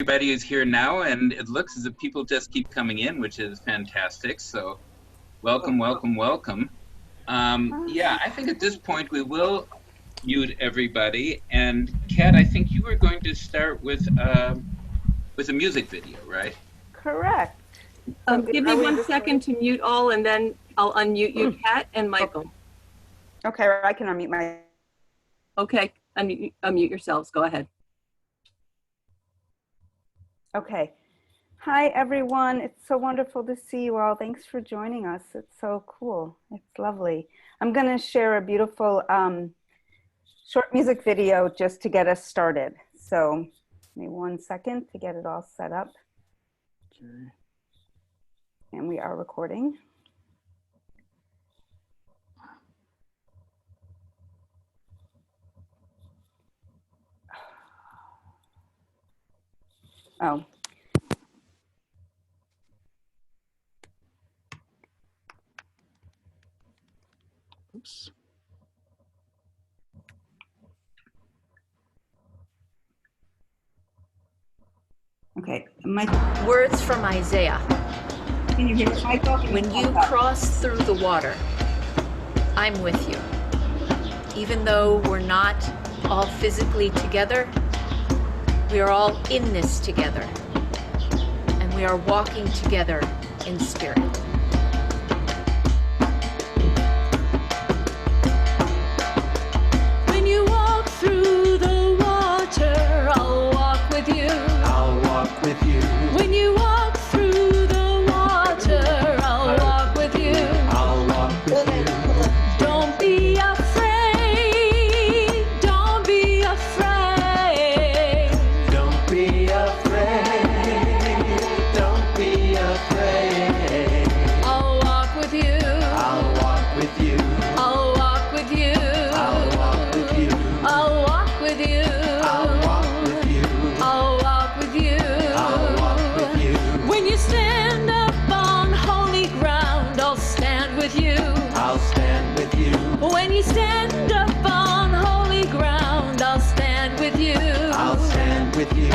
Everybody is here now, and it looks as if people just keep coming in, which is fantastic. So welcome, welcome, welcome. Yeah, I think at this point we will mute everybody. And Kat, I think you were going to start with a music video, right? Correct. Give me 1 second to mute all, and then I'll unmute you, Kat and Michael. Okay, I can unmute my... Okay, unmute yourselves. Go ahead. Okay. Hi, everyone. It's so wonderful to see you all. Thanks for joining us. It's so cool. It's lovely. I'm going to share a beautiful short music video just to get us started. So give me 1 second to get it all set up. Okay. And we are recording. Oh. Oops. Okay. Words from Isaiah. Can you hear Michael? When you cross through the water, I'm with you. Even though we're not all physically together, we are all in this together. And we are walking together in spirit. When you walk through the water, I'll walk with you. I'll walk with you. When you walk through the water, I'll walk with you. I'll walk with you. Don't be afraid. Don't be afraid. Don't be afraid. Don't be afraid. I'll walk with you. I'll walk with you. I'll walk with you. I'll walk with you. I'll walk with you. I'll walk with you. I'll walk with you. I'll walk with you. When you stand up on holy ground, I'll stand with you. I'll stand with you. When you stand up on holy ground, I'll stand with you. I'll stand with you.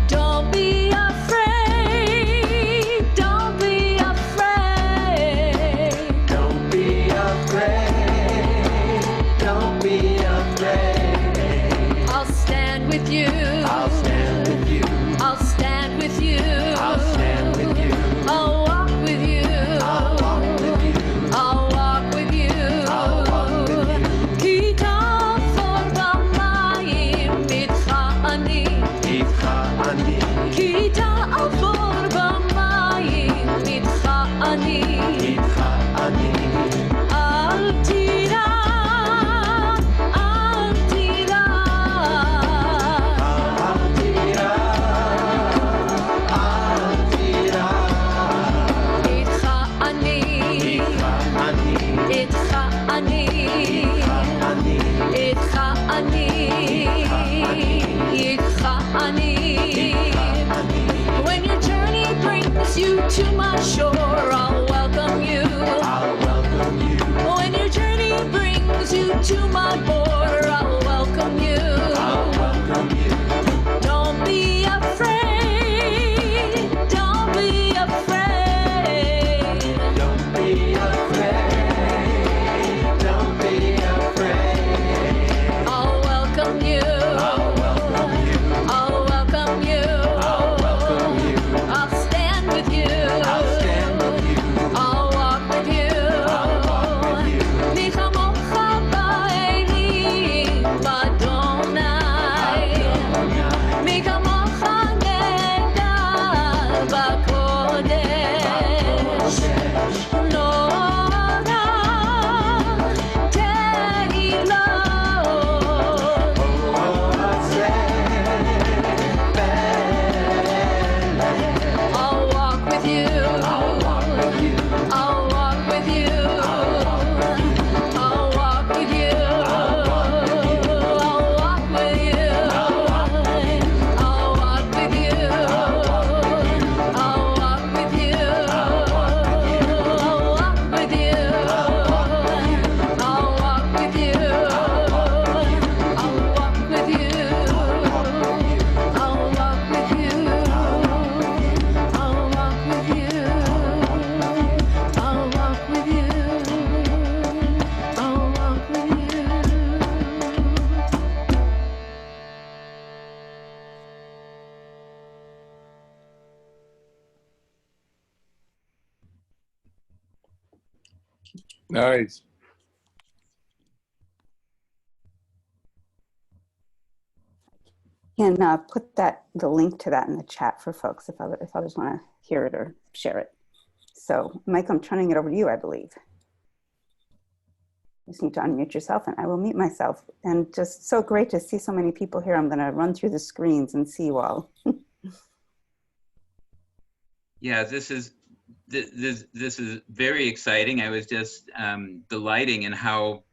Don't be afraid. Don't be afraid. Don't be afraid. Don't be afraid. I'll stand with you. I'll stand with you. I'll stand with you. I'll stand with you. I'll walk with you. I'll walk with you. I'll walk with you. I'll walk with you. כי תעבור במים איתך אני. איתך אני. כי תעבור במים איתך אני. איתך אני. אל תירא, אל תירא. אל תירא, אל תירא. איתך אני. איתך אני. איתך אני. אני. איתך אני. איתך אני. When your journey brings you to my shore, I'll welcome you. I'll welcome you. When your journey brings you to my border, I'll welcome you. I'll welcome you. Don't be afraid. Don't be afraid. Don't be afraid. Don't be afraid. I'll welcome you. I'll welcome you. I'll welcome you. I'll welcome you. I'll stand with you. I'll stand with you. I'll walk with you. I'll walk with you. מי כמוך באלי Nice. And put the link to that in the chat for folks if others want to hear it or share it. So, Mike, I'm turning it over to you, I believe. You just need to unmute yourself, and I will mute myself. And just so great to see so many people here. I'm going to run through the screens and see you all. Yeah, this is very exciting. I was just delighting in how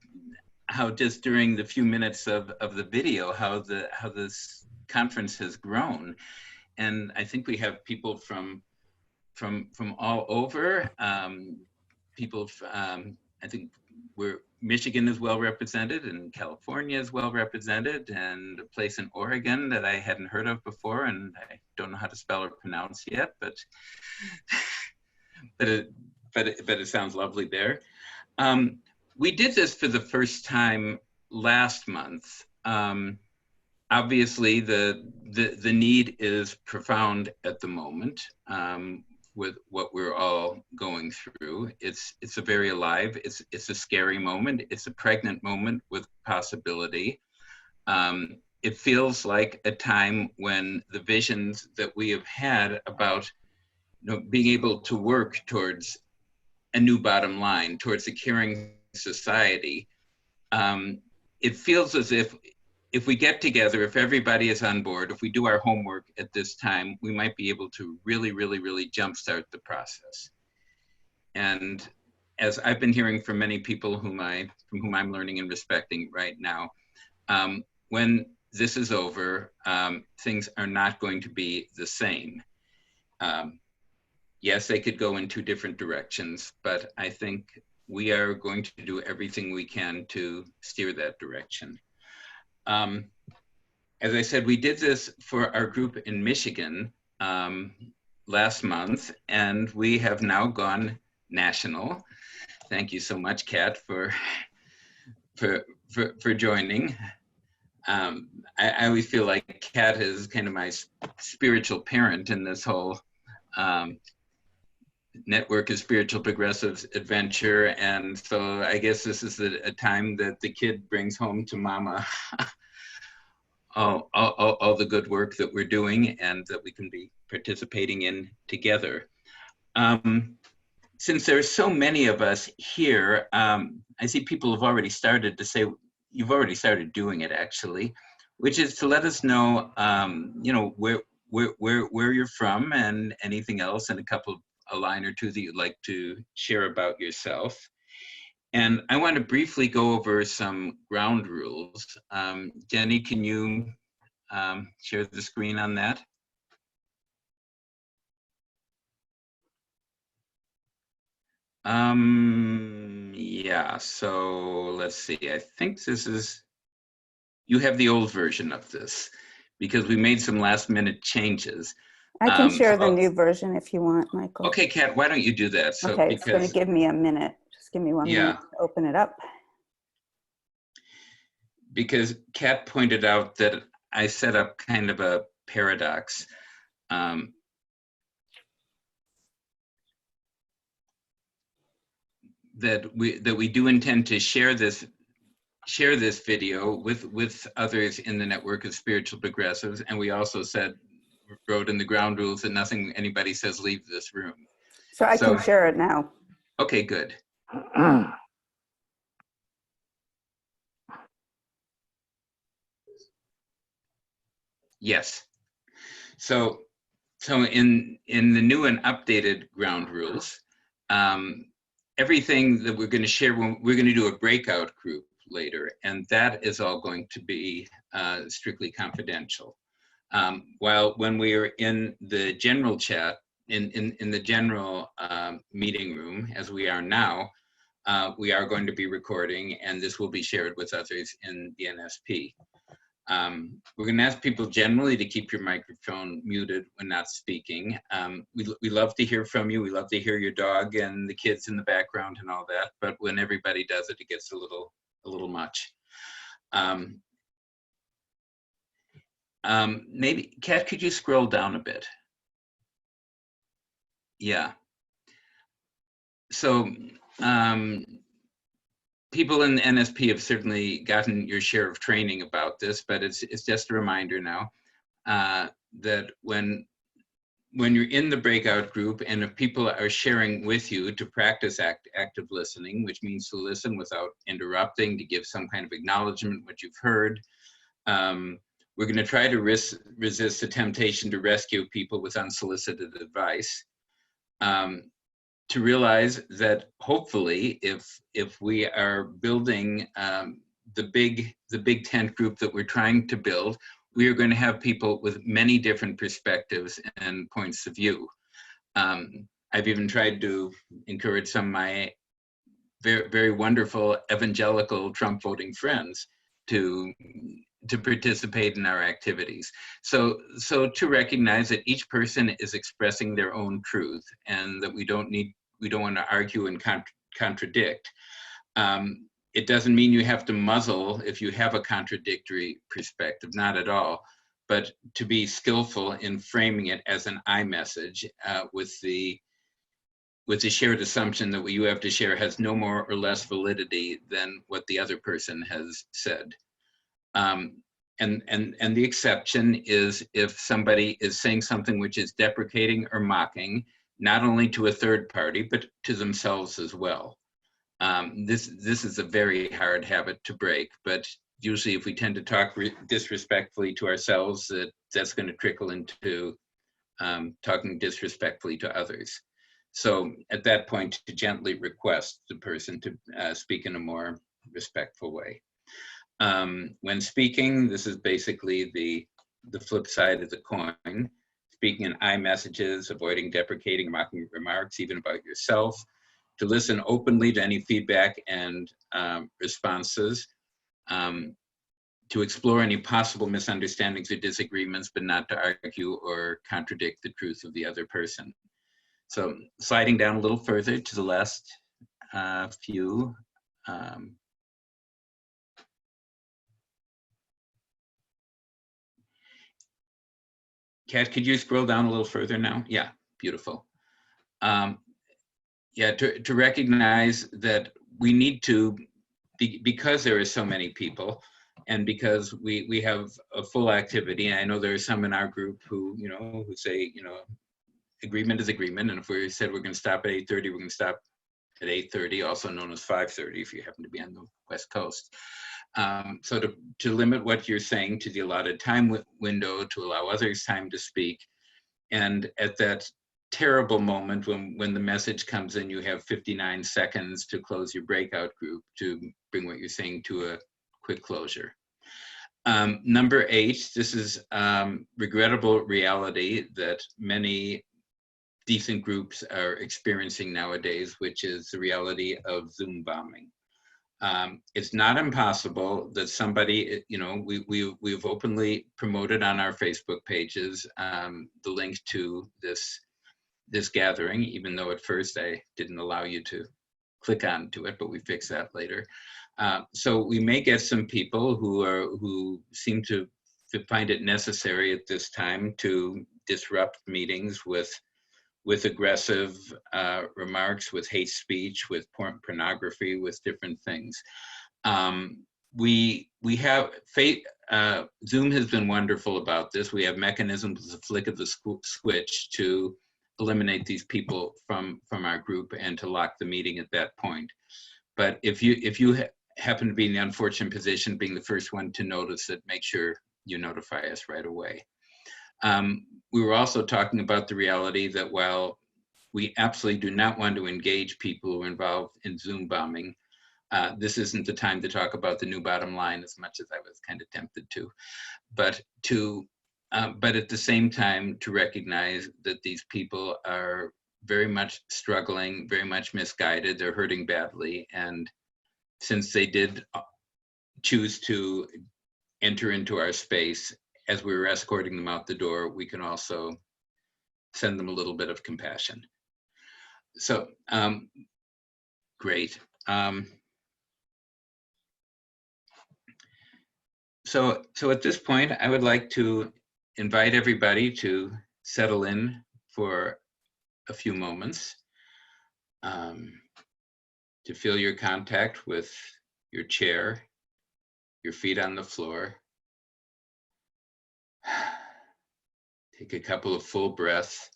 just during the few minutes of the video, how this conference has grown. And I think we have people from all over. People, I think Michigan is well represented, and California is well represented, and a place in Oregon that I hadn't heard of before, and I don't know how to spell or pronounce yet, but it sounds lovely there. We did this for the first time last month. Obviously, the need is profound at the moment with what we're all going through. It's a very alive. It's a scary moment. It's a pregnant moment with possibility. It feels like a time when the visions that we have had about being able to work towards a new bottom line, towards a caring society. It feels as if we get together, if everybody is on board, if we do our homework at this time, we might be able to really, really, really jumpstart the process. And as I've been hearing from many people from whom I'm learning and respecting right now, when this is over, things are not going to be the same. Yes, they could go in two different directions, but I think we are going to do everything we can to steer that direction. As I said, we did this for our group in Michigan last month, and we have now gone national. Thank you so much, Kat, for joining. I always feel like Kat is kind of my spiritual parent in this whole network of spiritual progressives adventure, and so I guess this is a time that the kid brings home to mama all the good work that we're doing and that we can be participating in together. Since there's so many of us here, I see people have already started to say, you've already started doing it actually, which is to let us know, where you're from and anything else, and a line or two that you'd like to share about yourself. And I want to briefly go over some ground rules. Jenny, can you share the screen on that? Yeah, so let's see. I think you have the old version of this because we made some last minute changes. I can share the new version if you want, Michael. Okay, Kat, why don't you do that? So, okay, it's going to give me a minute. Just give me 1 minute to open it up. Because Kat pointed out that I set up kind of a paradox. That we do intend to share this video with others in the network of spiritual progressives, and we also wrote in the ground rules that nothing anybody says leave this room. So I can share it now. Okay, good. Yes. So in the new and updated ground rules, everything that we're going to share, we're going to do a breakout group later, and that is all going to be strictly confidential. While when we are in the general chat, in the general meeting room, as we are now, we are going to be recording, and this will be shared with others in the NSP. We're going to ask people generally to keep your microphone muted when not speaking. We love to hear from you. We love to hear your dog and the kids in the background and all that. But when everybody does it, it gets a little much. Maybe, Kat, could you scroll down a bit? Yeah. So people in the NSP have certainly gotten your share of training about this, but it's just a reminder now that when you're in the breakout group and if people are sharing with you to practice active listening, which means to listen without interrupting, to give some kind of acknowledgement what you've heard. We're going to try to resist the temptation to rescue people with unsolicited advice. To realize that hopefully if we are building the big tent group that we're trying to build, we are going to have people with many different perspectives and points of view. I've even tried to encourage some of my very, very wonderful evangelical Trump voting friends to participate in our activities. So to recognize that each person is expressing their own truth and that we don't want to argue and contradict. It doesn't mean you have to muzzle if you have a contradictory perspective, not at all, but to be skillful in framing it as an I message with the shared assumption that what you have to share has no more or less validity than what the other person has said. And the exception is if somebody is saying something which is deprecating or mocking, not only to a third party, but to themselves as well. This is a very hard habit to break, but usually if we tend to talk disrespectfully to ourselves, that's going to trickle into talking disrespectfully to others. So at that point, to gently request the person to speak in a more respectful way. When speaking, this is basically the flip side of the coin. Speaking in I messages, avoiding deprecating, mocking remarks, even about yourself. To listen openly to any feedback and responses. To explore any possible misunderstandings or disagreements, but not to argue or contradict the truth of the other person. So sliding down a little further to the last few. Kat, could you scroll down a little further now? Yeah, beautiful. Yeah, to recognize that we need to, because there are so many people, and because we have a full activity, and I know there are some in our group who say, agreement is agreement, and if we said we're going to stop at 8:30, we're going to stop at 8:30, also known as 5:30 if you happen to be on the West Coast. So to limit what you're saying to the allotted time window, to allow others time to speak, and at that terrible moment when the message comes in, you have 59 seconds to close your breakout group to bring what you're saying to a quick closure. Number 8, this is regrettable reality that many decent groups are experiencing nowadays, which is the reality of Zoom bombing. It's not impossible that somebody, we've openly promoted on our Facebook pages the link to this gathering, even though at first I didn't allow you to click onto it, but we fix that later. So we may get some people who seem to find it necessary at this time to disrupt meetings with aggressive remarks, with hate speech, with pornography, with different things. We have Zoom has been wonderful about this. We have mechanisms with the flick of the switch to eliminate these people from our group and to lock the meeting at that point. But if you happen to be in the unfortunate position of being the first one to notice it, make sure you notify us right away. We were also talking about the reality that while we absolutely do not want to engage people who are involved in Zoom bombing, this isn't the time to talk about the new bottom line as much as I was kind of tempted to, but at the same time to recognize that these people are very much struggling, very much misguided, they're hurting badly, and since they did choose to enter into our space, as we were escorting them out the door, we can also send them a little bit of compassion. So, great. So at this point, I would like to invite everybody to settle in for a few moments, to feel your contact with your chair, your feet on the floor. Take a couple of full breaths.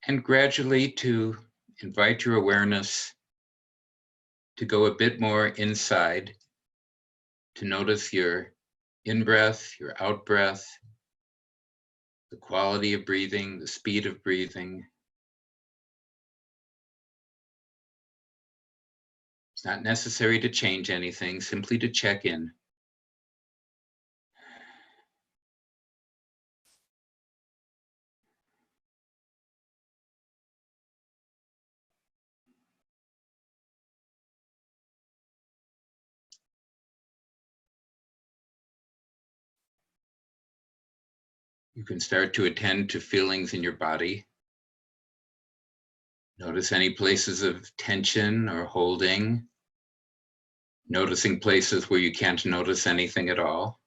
And gradually to invite your awareness to go a bit more inside, to notice your in-breath, your out-breath, the quality of breathing, the speed of breathing. It's not necessary to change anything, simply to check in. You can start to attend to feelings in your body. Notice any places of tension or holding. Noticing places where you can't notice anything at all.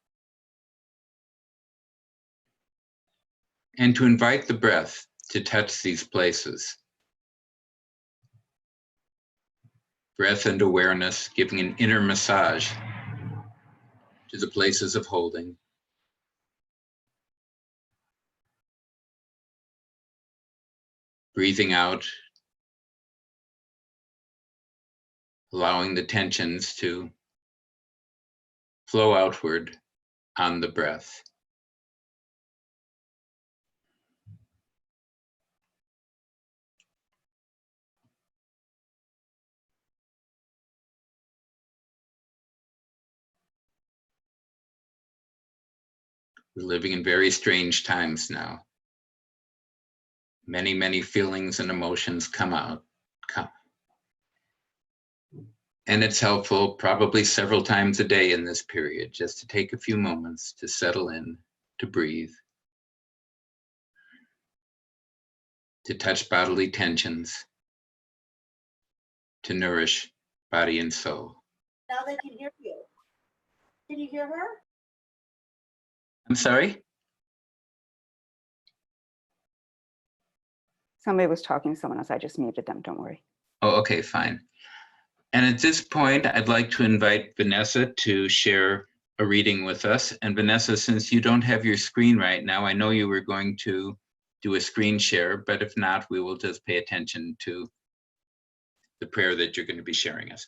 And to invite the breath to touch these places. Breath and awareness giving an inner massage to the places of holding. Breathing out, allowing the tensions to flow outward on the breath. We're living in very strange times now. Many, many feelings and emotions come. And it's helpful probably several times a day in this period just to take a few moments to settle in, to breathe, to touch bodily tensions, to nourish body and soul. Now they can hear you. Can you hear her? I'm sorry? Somebody was talking to someone else. I just muted them. Don't worry. Oh, okay, fine. And at this point, I'd like to invite Vanessa to share a reading with us. And Vanessa, since you don't have your screen right now, I know you were going to do a screen share, but if not, we will just pay attention to the prayer that you're going to be sharing us.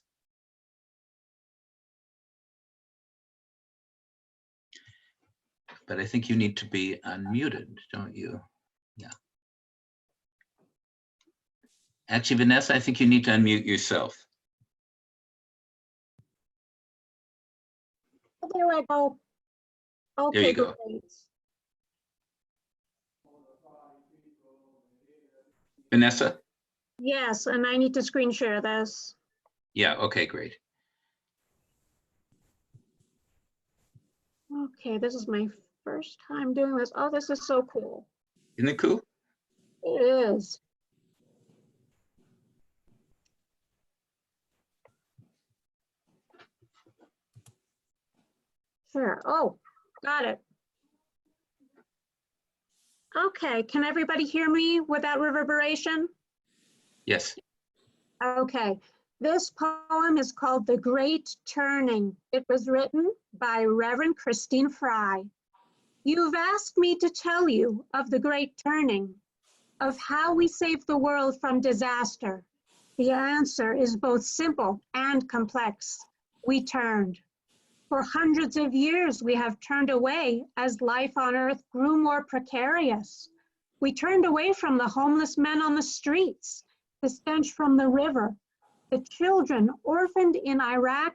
But I think you need to be unmuted, don't you? Yeah. Actually, Vanessa, I think you need to unmute yourself. There I go. Okay, There you go. great. Vanessa? Yes, and I need to screen share this. Yeah, okay, great. Okay, this is my first time doing this. Oh, this is so cool. Isn't it cool? It is. Sure. Oh, got it. Okay, can everybody hear me without reverberation? Yes. Okay, this poem is called The Great Turning. It was written by Reverend Christine Fry. You've asked me to tell you of the Great Turning, of how we saved the world from disaster. The answer is both simple and complex. We turned. For hundreds of years, we have turned away as life on earth grew more precarious. We turned away from the homeless men on the streets, the stench from the river, the children orphaned in Iraq,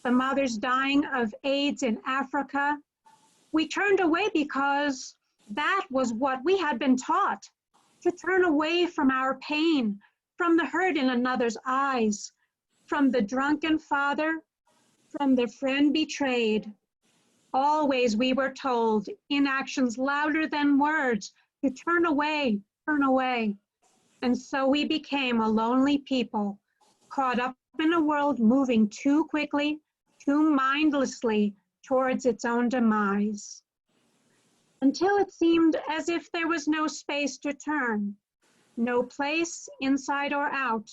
the mothers dying of AIDS in Africa. We turned away because that was what we had been taught, to turn away from our pain, from the hurt in another's eyes, from the drunken father, from the friend betrayed. Always we were told in actions louder than words to turn away, turn away. And so we became a lonely people, caught up in a world moving too quickly, too mindlessly towards its own demise. Until it seemed as if there was no space to turn, no place inside or out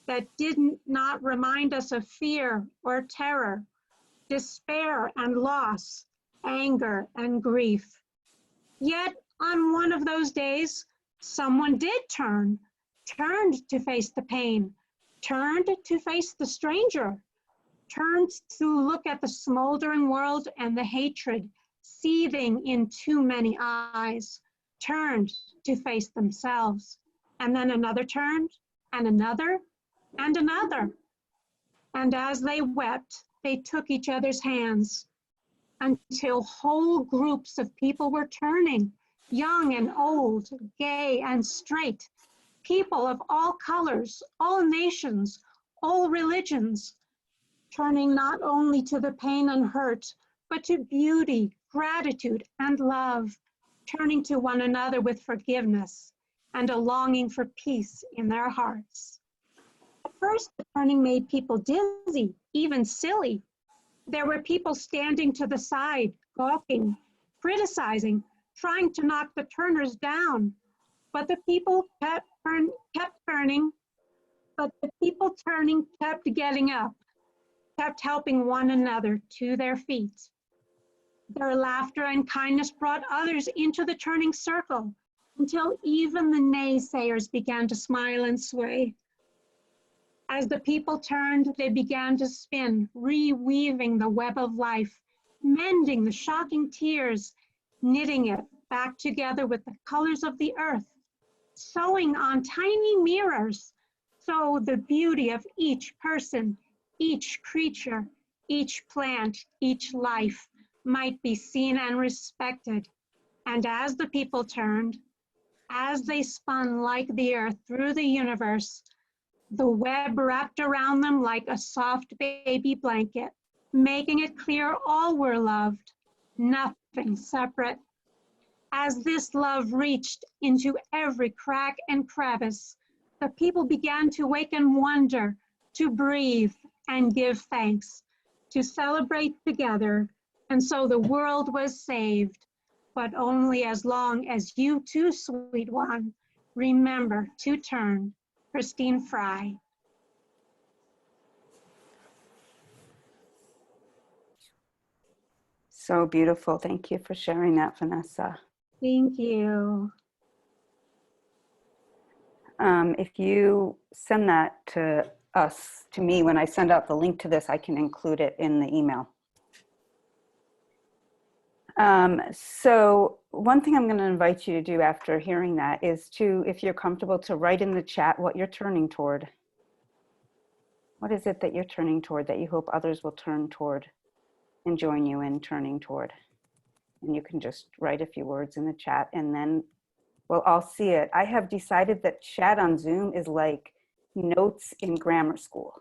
that did not remind us of fear or terror, despair and loss, anger and grief. Yet on one of those days, someone did turn, turned to face the pain, turned to face the stranger, turned to look at the smoldering world and the hatred seething in too many eyes, turned to face themselves. And then another turned, and another, and another. And as they wept, they took each other's hands until whole groups of people were turning, young and old, gay and straight, people of all colors, all nations, all religions, turning not only to the pain and hurt, but to beauty, gratitude, and love, turning to one another with forgiveness and a longing for peace in their hearts. At first, the turning made people dizzy, even silly. There were people standing to the side, gawking, criticizing, trying to knock the turners down. But the people kept turning, but the people turning kept getting up, kept helping one another to their feet. Their laughter and kindness brought others into the turning circle until even the naysayers began to smile and sway. As the people turned, they began to spin, reweaving the web of life, mending the shocking tears, knitting it back together with the colors of the earth, sewing on tiny mirrors so the beauty of each person, each creature, each plant, each life might be seen and respected. And as the people turned, as they spun like the earth through the universe, the web wrapped around them like a soft baby blanket, making it clear all were loved, nothing separate. As this love reached into every crack and crevice, the people began to wake in wonder, to breathe and give thanks, to celebrate together. And so the world was saved, but only as long as you too, sweet one, remember to turn. Christine Fry. So beautiful. Thank you for sharing that, Vanessa. Thank you. If you send that to us, to me, when I send out the link to this, I can include it in the email. So one thing I'm going to invite you to do after hearing that is to, if you're comfortable, to write in the chat what you're turning toward. What is it that you're turning toward that you hope others will turn toward and join you in turning toward? And you can just write a few words in the chat and then we'll all see it. I have decided that chat on Zoom is like notes in grammar school.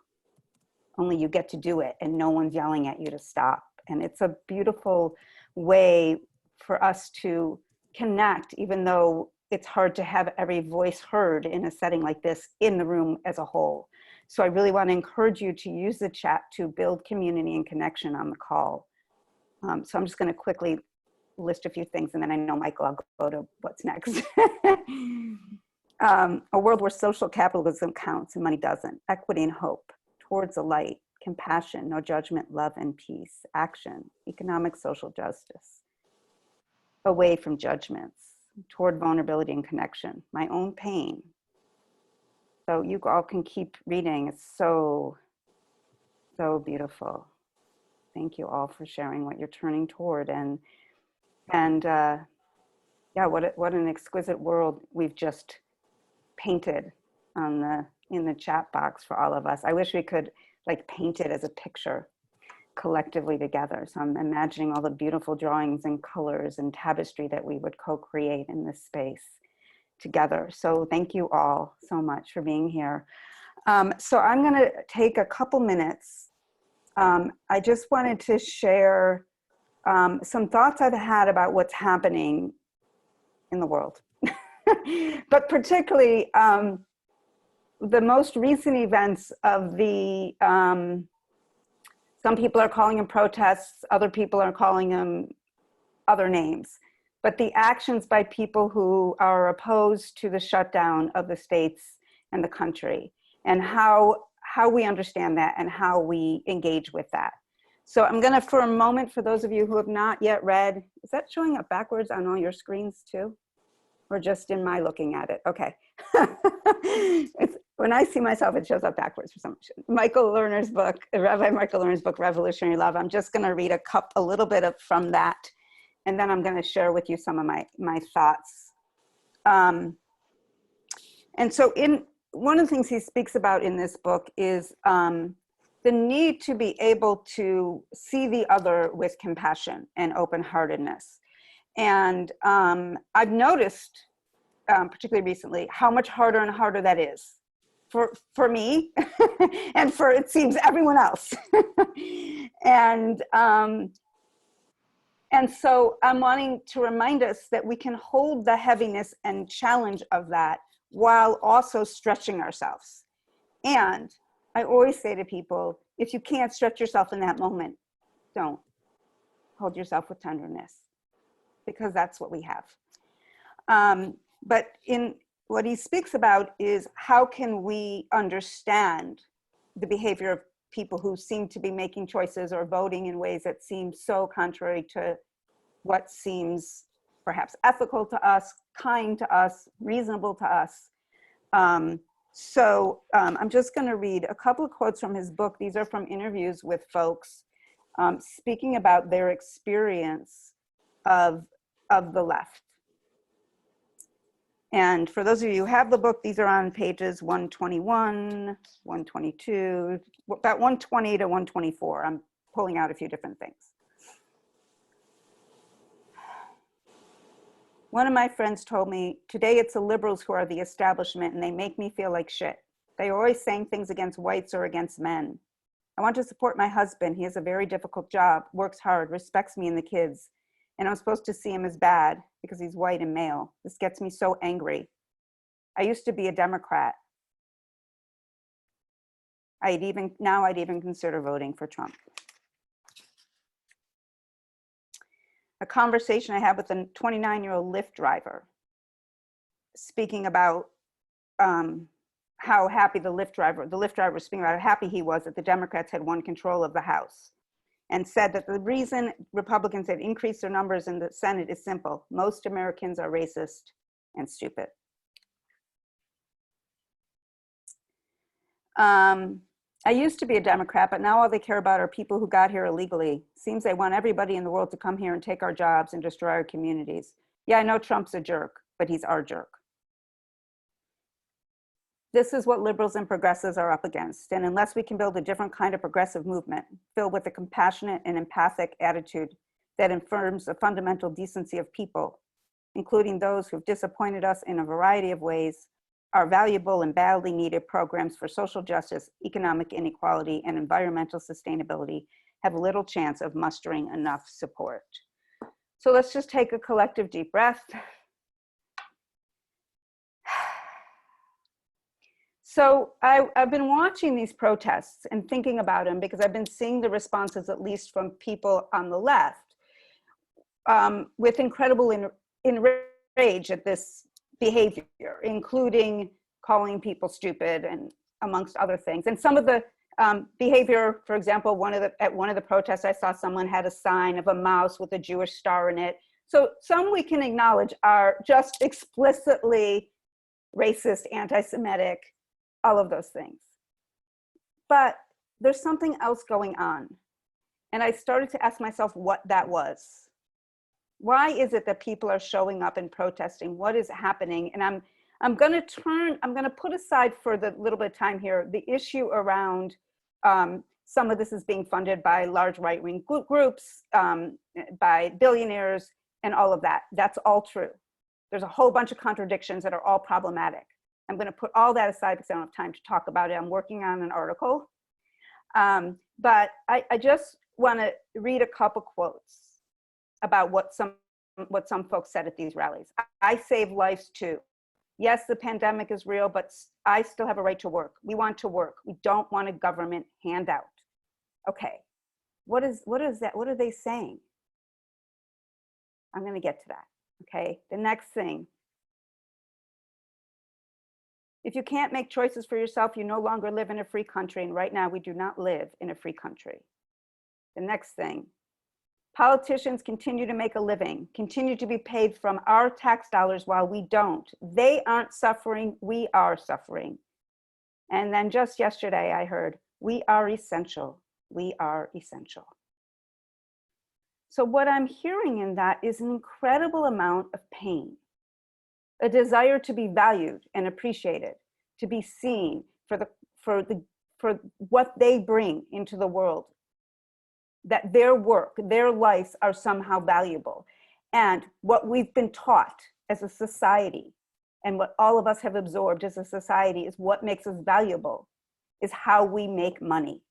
Only you get to do it and no one's yelling at you to stop. And it's a beautiful way for us to connect, even though it's hard to have every voice heard in a setting like this in the room as a whole. So I really want to encourage you to use the chat to build community and connection on the call. So I'm just going to quickly list a few things and then I know, Michael, I'll go to what's next. A world where social capitalism counts and money doesn't. Equity and hope. Towards the light. Compassion, no judgment, love and peace. Action. Economic, social justice. Away from judgments. Toward vulnerability and connection. My own pain. So you all can keep reading. It's so, so beautiful. Thank you all for sharing what you're turning toward. And yeah, what an exquisite world we've just painted on in the chat box for all of us. I wish we could like paint it as a picture collectively together. So I'm imagining all the beautiful drawings and colors and tapestry that we would co-create in this space together. So thank you all so much for being here. So I'm going to take a couple minutes. I just wanted to share some thoughts I've had about what's happening in the world, but particularly the most recent events of the, some people are calling them protests, other people are calling them other names, but the actions by people who are opposed to the shutdown of the states and the country, and how we understand that and how we engage with that. So I'm gonna, for a moment, for those of you who have not yet read, is that showing up backwards on all your screens too? Or just in my looking at it? Okay. When I see myself, it shows up backwards for some reason. Michael Lerner's book, Rabbi Michael Lerner's book, Revolutionary Love. I'm just gonna read a little bit from that, and then I'm gonna share with you some of my thoughts. And so one of the things he speaks about in this book is the need to be able to see the other with compassion and open-heartedness. And I've noticed, particularly recently, how much harder and harder that is for me and for, it seems, everyone else. And so I'm wanting to remind us that we can hold the heaviness and challenge of that while also stretching ourselves. And I always say to people, if you can't stretch yourself in that moment, don't. Hold yourself with tenderness, because that's what we have. But in what he speaks about is how can we understand the behavior of people who seem to be making choices or voting in ways that seem so contrary to what seems perhaps ethical to us, kind to us, reasonable to us. I'm just going to read a couple of quotes from his book. These are from interviews with folks speaking about their experience of the left. And for those of you who have the book, these are on pages 121, 122, about 120 to 124. I'm pulling out a few different things. One of my friends told me, today it's the liberals who are the establishment and they make me feel like shit. They're always saying things against whites or against men. I want to support my husband. He has a very difficult job, works hard, respects me and the kids. And I'm supposed to see him as bad because he's white and male. This gets me so angry. I used to be a Democrat. Now I'd even consider voting for Trump. A conversation I had with a 29-year-old Lyft driver, speaking about how happy the Lyft driver was speaking about how happy he was that the Democrats had won control of the House, and said that the reason Republicans had increased their numbers in the Senate is simple. Most Americans are racist and stupid. I used to be a Democrat, but now all they care about are people who got here illegally. Seems they want everybody in the world to come here and take our jobs and destroy our communities. Yeah, I know Trump's a jerk, but he's our jerk. This is what liberals and progressives are up against. And unless we can build a different kind of progressive movement filled with a compassionate and empathic attitude that affirms the fundamental decency of people, including those who've disappointed us in a variety of ways, our valuable and badly needed programs for social justice, economic inequality, and environmental sustainability have little chance of mustering enough support. So let's just take a collective deep breath. So I've been watching these protests and thinking about them because I've been seeing the responses, at least from people on the left, with incredible enrage at this behavior, including calling people stupid and amongst other things. And some of the behavior, for example, at one of the protests, I saw someone had a sign of a mouse with a Jewish star in it. So some we can acknowledge are just explicitly racist, anti-Semitic, all of those things. But there's something else going on. And I started to ask myself what that was. Why is it that people are showing up and protesting? What is happening? And I'm going to put aside for the little bit of time here the issue around some of this is being funded by large right-wing groups, by billionaires, and all of that. That's all true. There's a whole bunch of contradictions that are all problematic. I'm going to put all that aside because I don't have time to talk about it. I'm working on an article. But I just want to read a couple quotes about what some folks said at these rallies. I save lives too. Yes, the pandemic is real, but I still have a right to work. We want to work. We don't want a government handout. Okay, what is that? What are they saying? I'm going to get to that. Okay, the next thing. If you can't make choices for yourself, you no longer live in a free country. And right now, we do not live in a free country. The next thing. Politicians continue to make a living, continue to be paid from our tax dollars while we don't. They aren't suffering, we are suffering. And then just yesterday I heard, we are essential, we are essential. So what I'm hearing in that is an incredible amount of pain, a desire to be valued and appreciated, to be seen for what they bring into the world, that their work, their lives are somehow valuable. And what we've been taught as a society, and what all of us have absorbed as a society, is what makes us valuable is how we make money.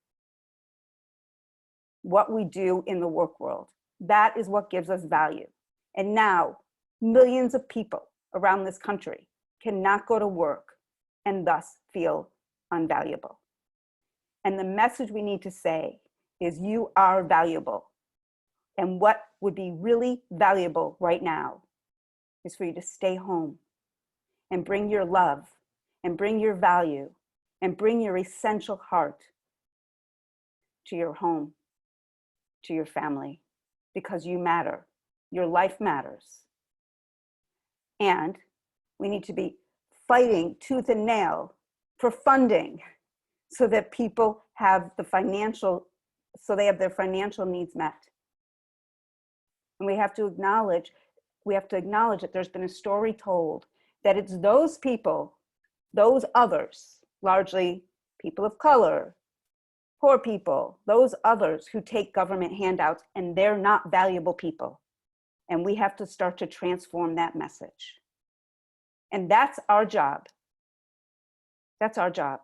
What we do in the work world. That is what gives us value. And now, millions of people around this country cannot go to work and thus feel unvaluable. And the message we need to say is you are valuable. And what would be really valuable right now is for you to stay home and bring your love and bring your value and bring your essential heart to your home, to your family, because you matter. Your life matters. And we need to be fighting tooth and nail for funding so that people have the financial, so they have their financial needs met. And we have to acknowledge that there's been a story told that it's those people, those others, largely people of color, poor people, those others who take government handouts, and they're not valuable people. And we have to start to transform that message. And that's our job. That's our job,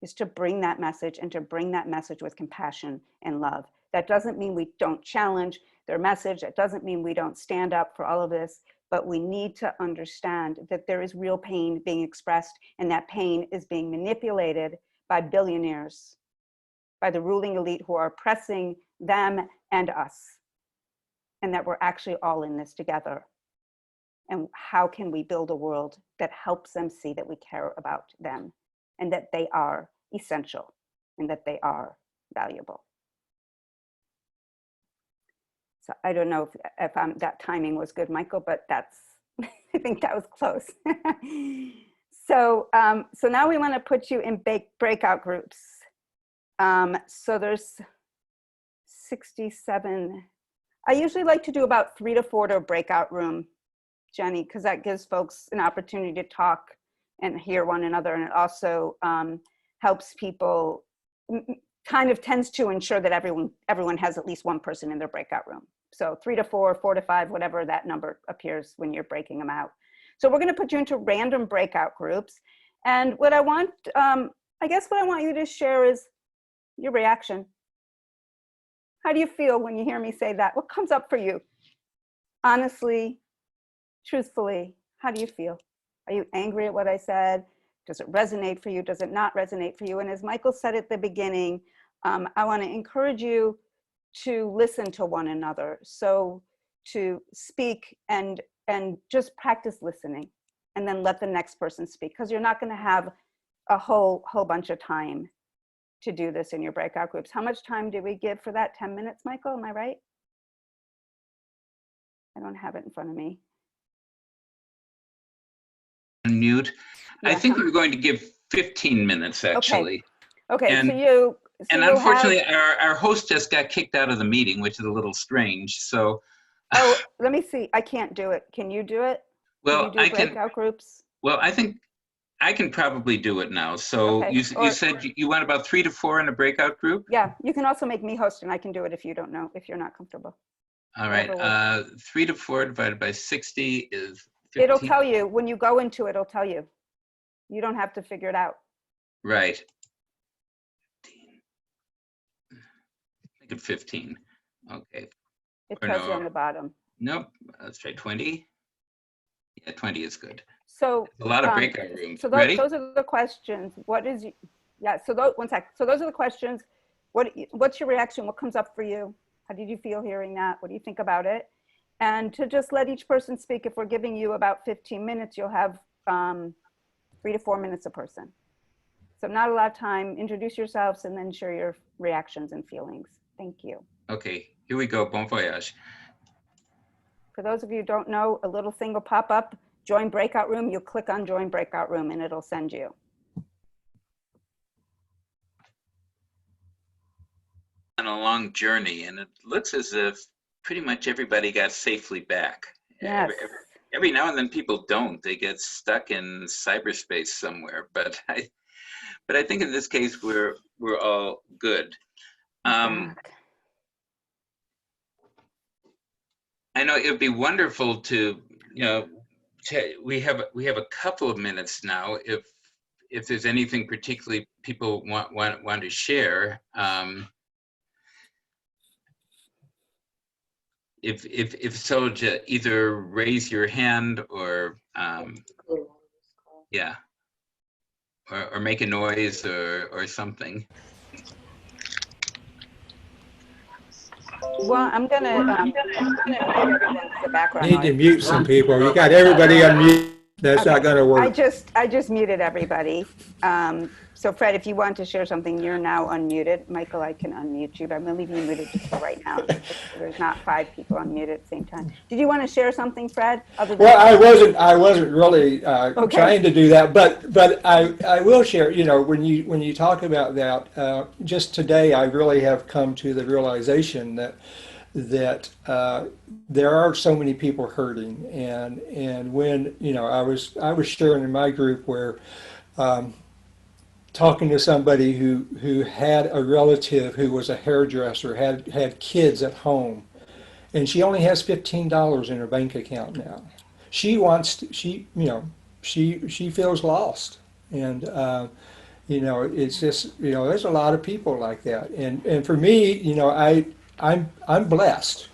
is to bring that message and to bring that message with compassion and love. That doesn't mean we don't challenge their message. That doesn't mean we don't stand up for all of this, but we need to understand that there is real pain being expressed, and that pain is being manipulated by billionaires, by the ruling elite who are oppressing them and us, and that we're actually all in this together. And how can we build a world that helps them see that we care about them and that they are essential and that they are valuable? So I don't know if that timing was good, Michael, but that's, I think that was close. So now we want to put you in breakout groups. So there's 67. I usually like to do about 3 to 4 to a breakout room, Jenny, because that gives folks an opportunity to talk and hear one another. And it also helps people, kind of tends to ensure that everyone has at least one person in their breakout room. So 3 to 4, 4 to 5, whatever that number appears when you're breaking them out. So we're going to put you into random breakout groups. And what I want, I guess what I want you to share is your reaction. How do you feel when you hear me say that? What comes up for you? Honestly, truthfully, how do you feel? Are you angry at what I said? Does it resonate for you? Does it not resonate for you? And as Michael said at the beginning, I want to encourage you to listen to one another. So to speak and just practice listening, and then let the next person speak, because you're not going to have a whole bunch of time to do this in your breakout groups. How much time do we give for that? 10 minutes, Michael, am I right? I don't have it in front of me. Unmute. Yeah. I think we were going to give 15 minutes, actually. Okay, And- so And you'll unfortunately, have, our host just got kicked out of the meeting, which is a little strange. So, oh, let me see. I can't do it. Can you do it? well, Can you do breakout groups? Well, I think I can probably do it now. So Okay, you said you want about 3 to 4 in a breakout group? Yeah, you can also make me host, and I can do it if you don't know, if you're not comfortable. All Whatever right. works. 3 to 4 divided by 60 is 15. It'll tell you when you go into it. It'll tell you. You don't have to figure it out. Right. Make it 15. Okay. It Or tells you no. on the bottom. Nope. Let's try 20. Yeah, 20 is good. So A lot of breakout rooms. So Ready? those are the questions. What is, yeah, so one sec. So those are the questions. What's your reaction? What comes up for you? How did you feel hearing that? What do you think about it? And to just let each person speak, if we're giving you about 15 minutes, you'll have 3 to 4 minutes a person. So not a lot of time. Introduce yourselves and then share your reactions and feelings. Thank you. Okay, here we go. Bon voyage. For those of you who don't know, a little thing will pop up, join breakout room. You click on join breakout room and it'll send you. On a long journey, and it looks as if pretty much everybody got safely back. Yes. Every now and then people don't. They get stuck in cyberspace somewhere. But I think in this case we're all good. I know it would be wonderful to, we have a couple of minutes now. If there's anything particularly people want to share. If so, to either raise your hand or yeah, or make a noise or something. Well, I'm gonna mute everyone to the background Need to noise. mute some people. You got everybody unmuted. That's Okay. not going to work. I just muted everybody. So Fred, if you want to share something, you're now unmuted. Michael, I can unmute you, but I'm gonna leave you muted just for right now. So there's not 5 people unmuted at the same time. Did you want to share something, Fred? Other than Well, I wasn't really trying to do that, but I will share. When you talk about that, just today I really have come to the realization that there are so many people hurting, and when I was sharing in my group where talking to somebody who had a relative who was a hairdresser, had kids at home, and she only has $15 in her bank account now. She wants to, she feels lost, and it's just there's a lot of people like that, and for me, I'm blessed.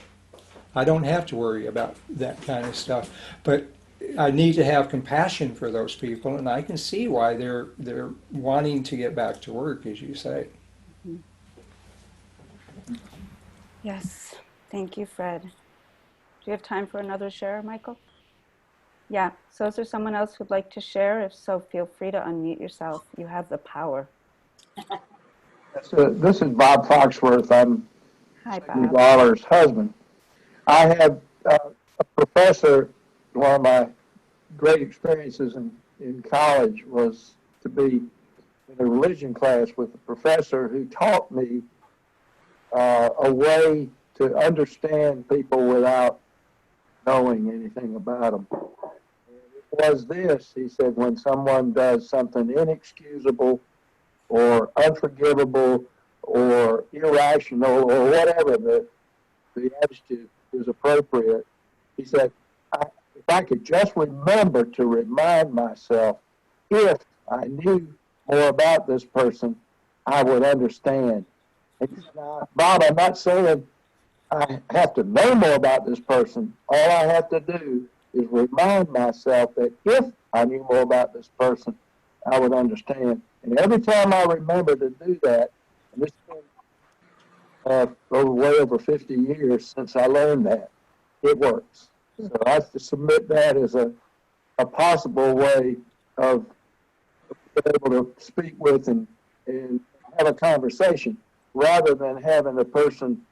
I don't have to worry about that kind of stuff, but I need to have compassion for those people, and I can see why they're wanting to get back to work, as you say. Yes, thank you, Fred. Do you have time for another share, Michael? Yeah, so is there someone else who'd like to share? If so, feel free to unmute yourself. You have the power. This is Bob Foxworth. I'm Hi, Cindy Bob. Lawler's husband. I had a professor, one of my great experiences in college was to be in a religion class with a professor who taught me a way to understand people without knowing anything about them. And it was this, he said, when someone does something inexcusable or unforgivable or irrational or whatever the adjective is appropriate, he said, if I could just remember to remind myself, if I knew more about this person, I would understand. And now, Bob, I'm not saying I have to know more about this person. All I have to do is remind myself that if I knew more about this person, I would understand. And every time I remember to do that, and this has been way over 50 years since I learned that, it works. So I have to submit that as a possible way of being able to speak with and have a conversation rather than having a person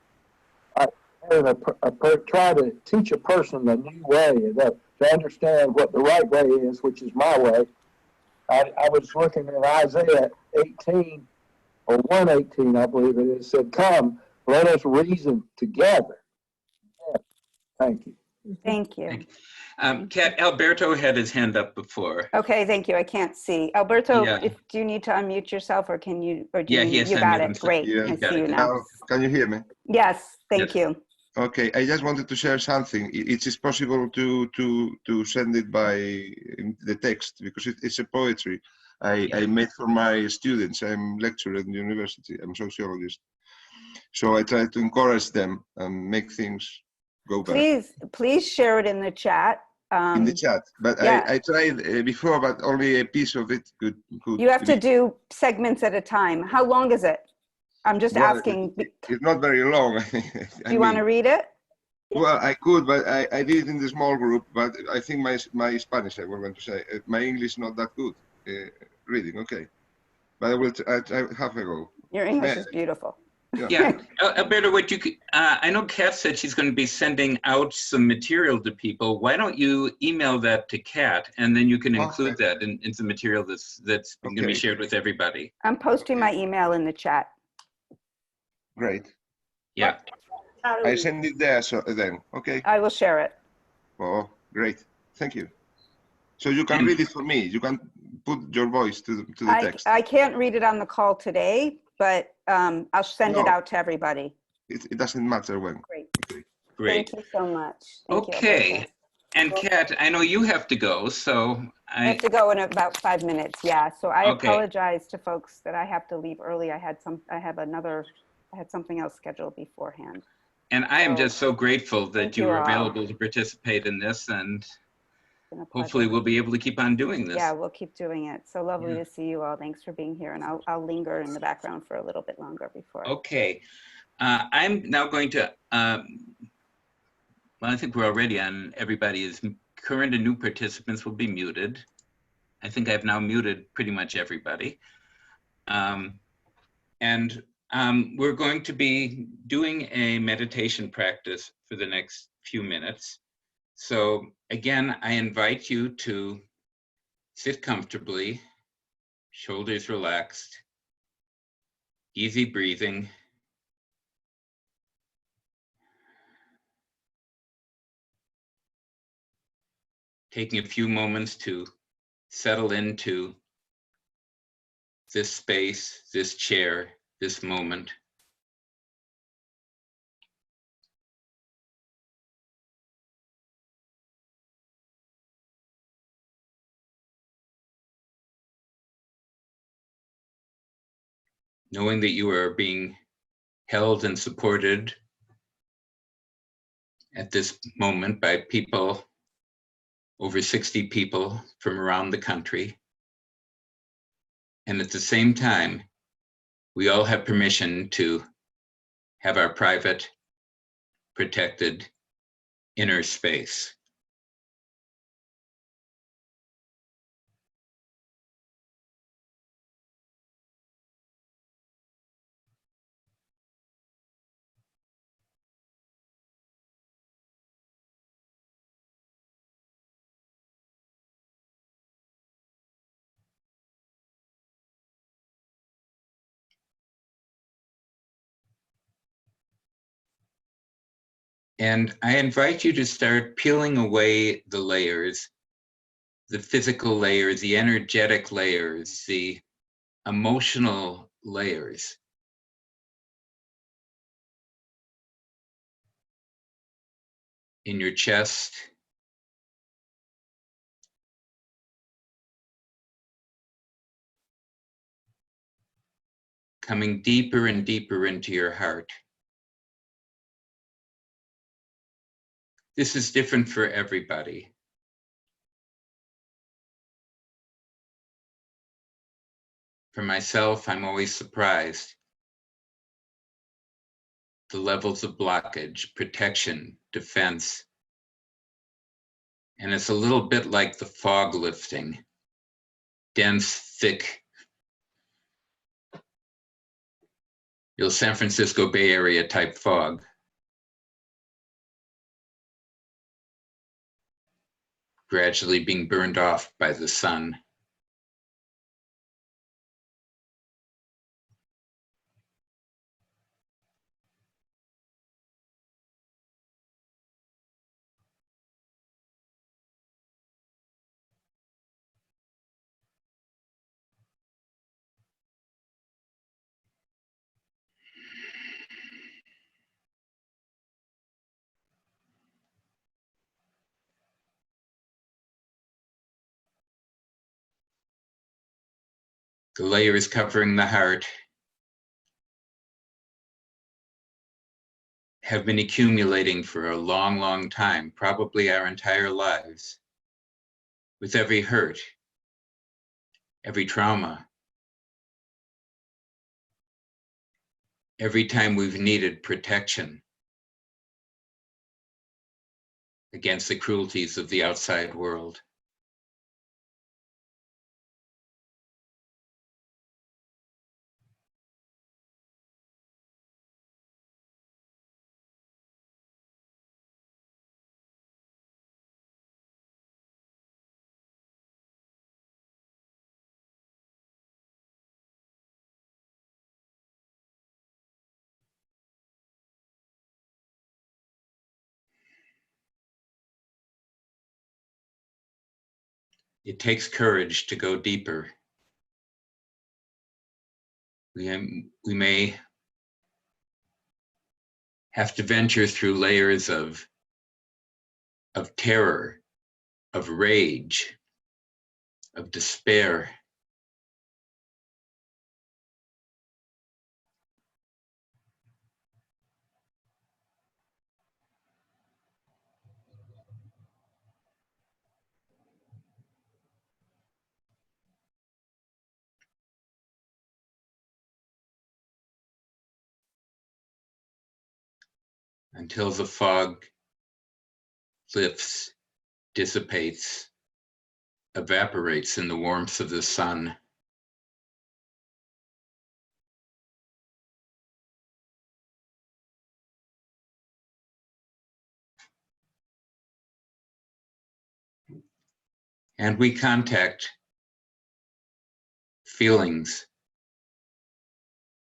try to teach a person a new way to understand what the right way is, which is my way. I was looking at Isaiah 18 or 118, I believe it is, said, "Come, let us reason together." Yeah. Thank you. Thank you. Kat, Alberto had his hand up before. Okay, thank you. I can't see. Alberto, Yeah. do you need to unmute yourself or can you, or do Yeah, you, he has you to got unmute it. himself. Great, Yeah. I Got see it. you now. Now, can you hear me? Yes, thank Yes. you. Okay, I just wanted to share something. It is possible to send it by the text because it's a poetry I made for my students. I'm lecturer at the university. I'm a sociologist. So I try to encourage them and make things go back. Please share it in the chat. In the chat, but yeah. I tried before, but only a piece of it could. You have to do segments at a time. How long is it? I'm just Well, asking. it's not very long. Do you want to read it? Well, I could, but I did it in the small group. But I think my Spanish, I was going to say, my English not that good reading. Okay, but I will. I have a go. Your English is beautiful. Yeah, Alberto, what you could, I know Kat said she's going to be sending out some material to people. Why don't you email that to Kat, and then you can include that in the material that's going to be shared with everybody. I'm posting my email in the chat. Great. Yeah. I send it there, so then, okay. I will share it. Oh, great. Thank you. So you can read it for me. You can put your voice to the text. I can't read it on the call today, but I'll send it out to everybody. It doesn't matter when. Great. Okay. Great. Thank you so much. Thank Okay. You, and Kat, I know you have to go, so I have to go in about 5 minutes. Yeah. So I Okay. apologize to folks that I have to leave early. I had something else scheduled beforehand. And I am just so grateful that Thank you you were all. available to participate in this, and Been a hopefully pleasure. we'll be able to keep on doing this. Yeah, we'll keep doing it. So lovely to see you all. Thanks for being here. And I'll linger in the background for a little bit longer before. Okay. I'm now going to, well, I think we're already on. Everybody is current and new participants will be muted. I think I've now muted pretty much everybody. We're going to be doing a meditation practice for the next few minutes. So again, I invite you to sit comfortably, shoulders relaxed, easy breathing. Taking a few moments to settle into this space, this chair, this moment. Knowing that you are being held and supported at this moment by people, over 60 people from around the country. And at the same time, we all have permission to have our private, protected inner space. And I invite you to start peeling away the layers, the physical layers, the energetic layers, the emotional layers. In your chest, coming deeper and deeper into your heart. This is different for everybody. For myself, I'm always surprised. The levels of blockage, protection, defense. And it's a little bit like the fog lifting, dense, thick, San Francisco Bay Area type fog. Gradually being burned off by the sun. The layers covering the heart have been accumulating for a long, long time, probably our entire lives, with every hurt, every trauma, every time we've needed protection against the cruelties of the outside world. It takes courage to go deeper. We may have to venture through layers of terror, of rage, of despair. Until the fog lifts, dissipates, evaporates in the warmth of the sun. And we contact feelings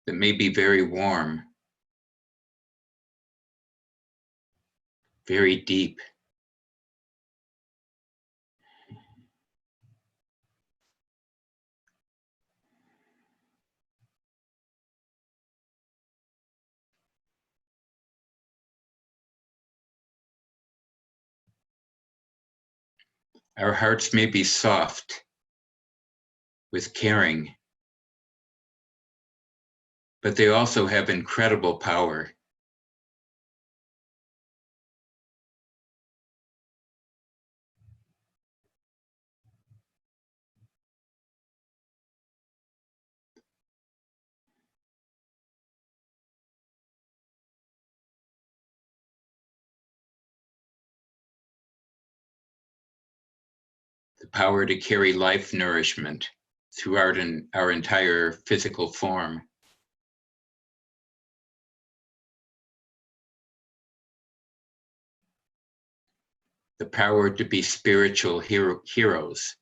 that may be very warm, very deep. Our hearts may be soft with caring, but they also have incredible power. The power to carry life nourishment throughout our entire physical form. The power to be spiritual heroes.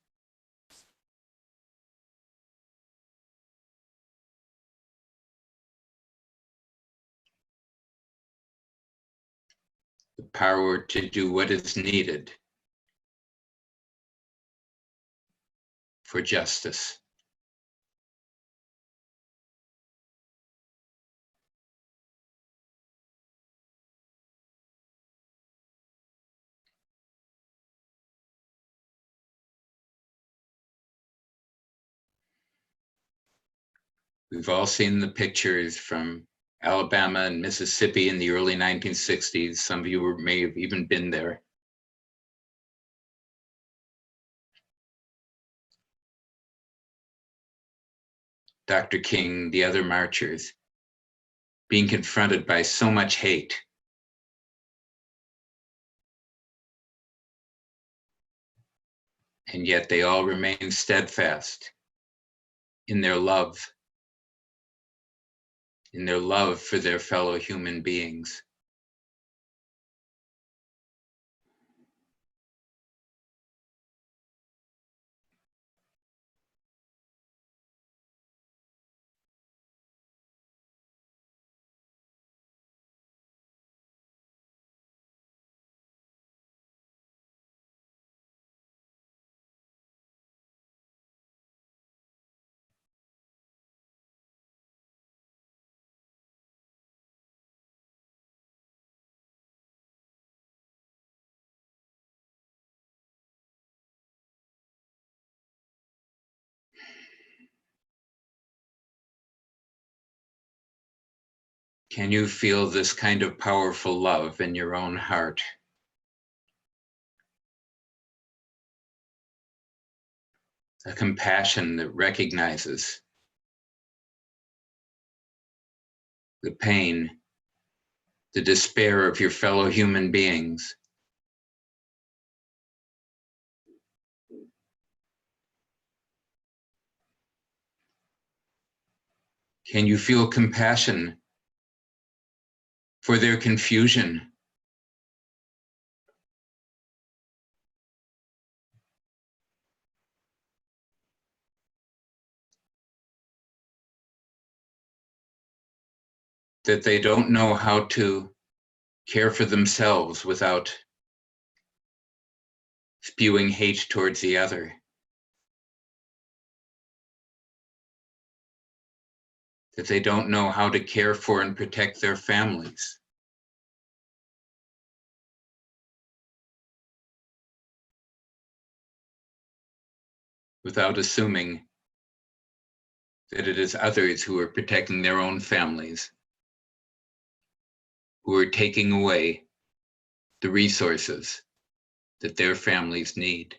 The power to do what is needed for justice. We've all seen the pictures from Alabama and Mississippi in the early 1960s. Some of you may have even been there. Dr. King, the other marchers, being confronted by so much hate. And yet they all remain steadfast in their love for their fellow human beings. Can you feel this kind of powerful love in your own heart? A compassion that recognizes the pain, the despair of your fellow human beings. Can you feel compassion for their confusion? That they don't know how to care for themselves without spewing hate towards the other. That they don't know how to care for and protect their families. Without assuming that it is others who are protecting their own families, who are taking away the resources that their families need.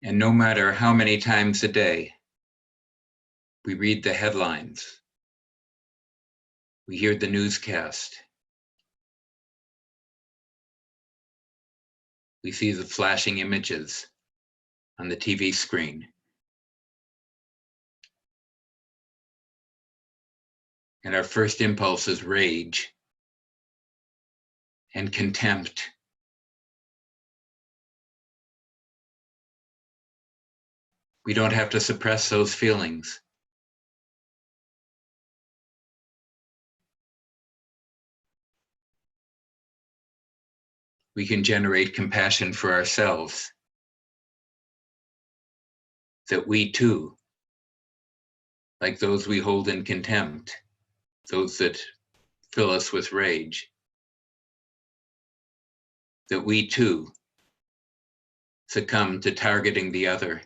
And no matter how many times a day we read the headlines, we hear the newscast, we see the flashing images on the TV screen, and our first impulse is rage and contempt. We don't have to suppress those feelings. We can generate compassion for ourselves, that we too, like those we hold in contempt, those that fill us with rage, that we too succumb to targeting the other.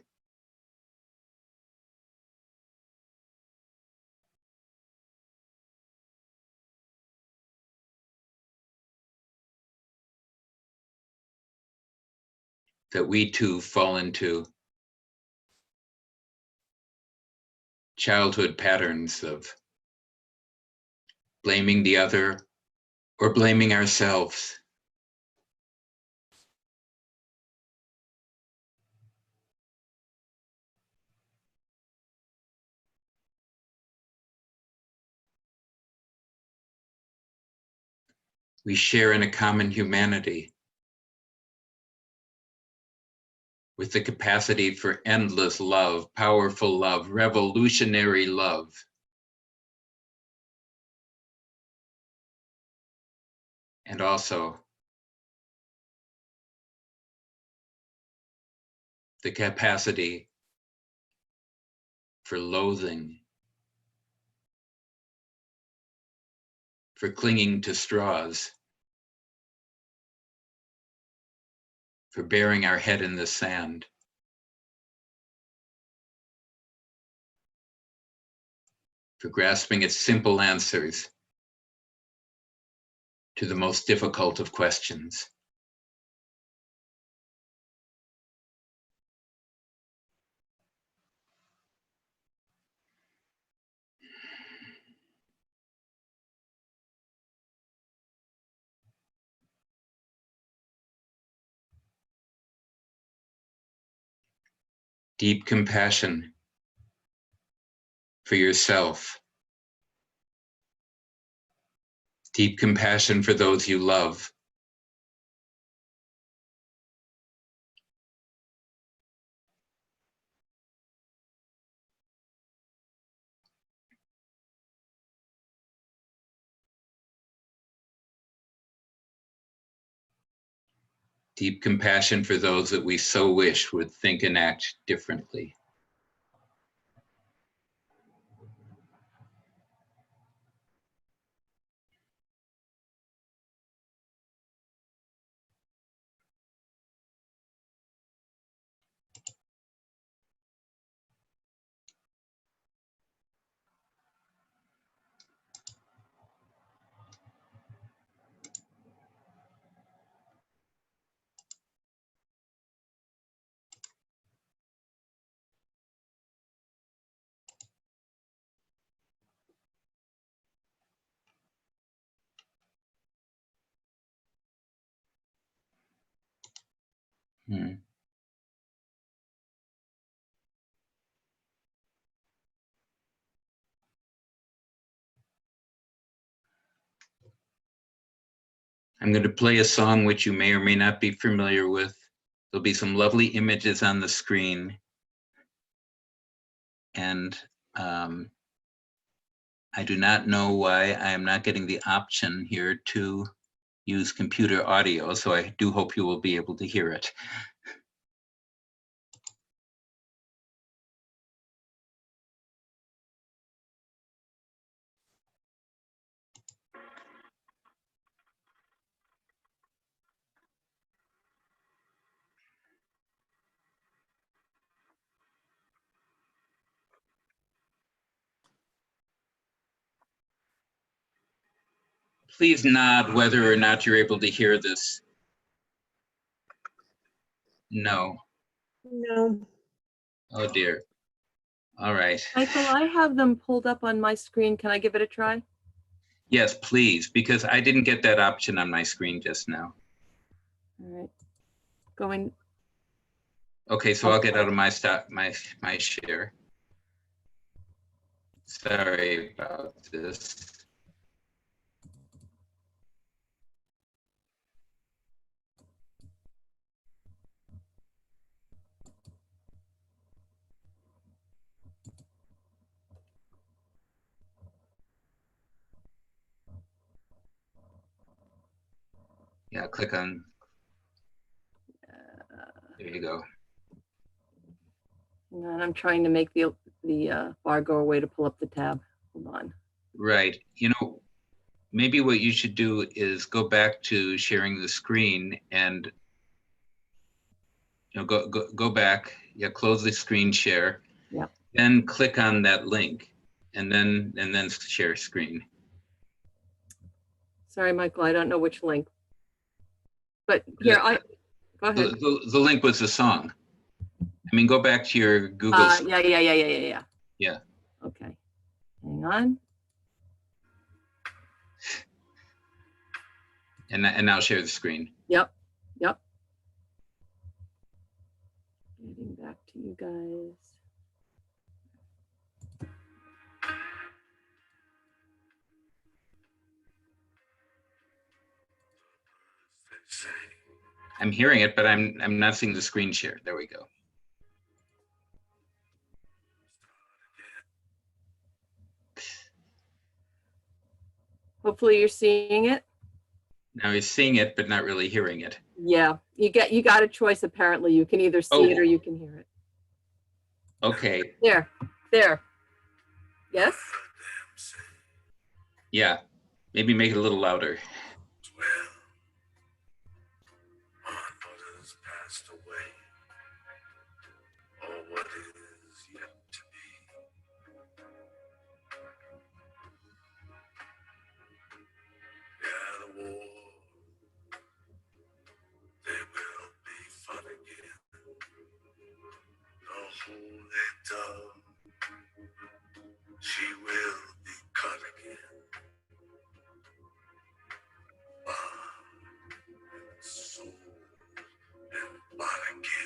That we too fall into childhood patterns of blaming the other or blaming ourselves. We share in a common humanity with the capacity for endless love, powerful love, revolutionary love. And also the capacity for loathing, for clinging to straws, for burying our head in the sand. For grasping at simple answers to the most difficult of questions. Deep compassion for yourself. Deep compassion for those you love. Deep compassion for those that we so wish would think and act differently. Hmm. I'm going to play a song which you may or may not be familiar with. There'll be some lovely images on the screen. And I do not know why I am not getting the option here to use computer audio, so I do hope you will be able to hear it. Please nod whether or not you're able to hear this. No. No. Oh dear. All right. Michael, I have them pulled up on my screen. Can I give it a try? Yes, please, because I didn't get that option on my screen just now. All right. Going. Okay, so I'll get out of my share. Sorry about this. Yeah, click on. There you go. And I'm trying to make the bar go away to pull up the tab. Hold on. Right. You know, maybe what you should do is go back to sharing the screen and go back. Yeah, close the screen share. Yep. Then click on that link, and then share screen. Sorry, Michael, I don't know which link. But here, go ahead. The link was the song. I mean, go back to your Google. Yeah. Yeah. Okay. Hang on. And now share the screen. Yep. Getting back to you guys. I'm hearing it, but I'm not seeing the screen share. There we go. Hopefully you're seeing it. Now he's seeing it, but not really hearing it. Yeah, you got a choice. Apparently, you can either see it or you can hear it. Okay. There. Yes. Yeah. Maybe make it a little louder. Passed away, or what is yet to be. Yeah, the war, there will be fun again. The holy dove, she will be cut again. Soul and body again.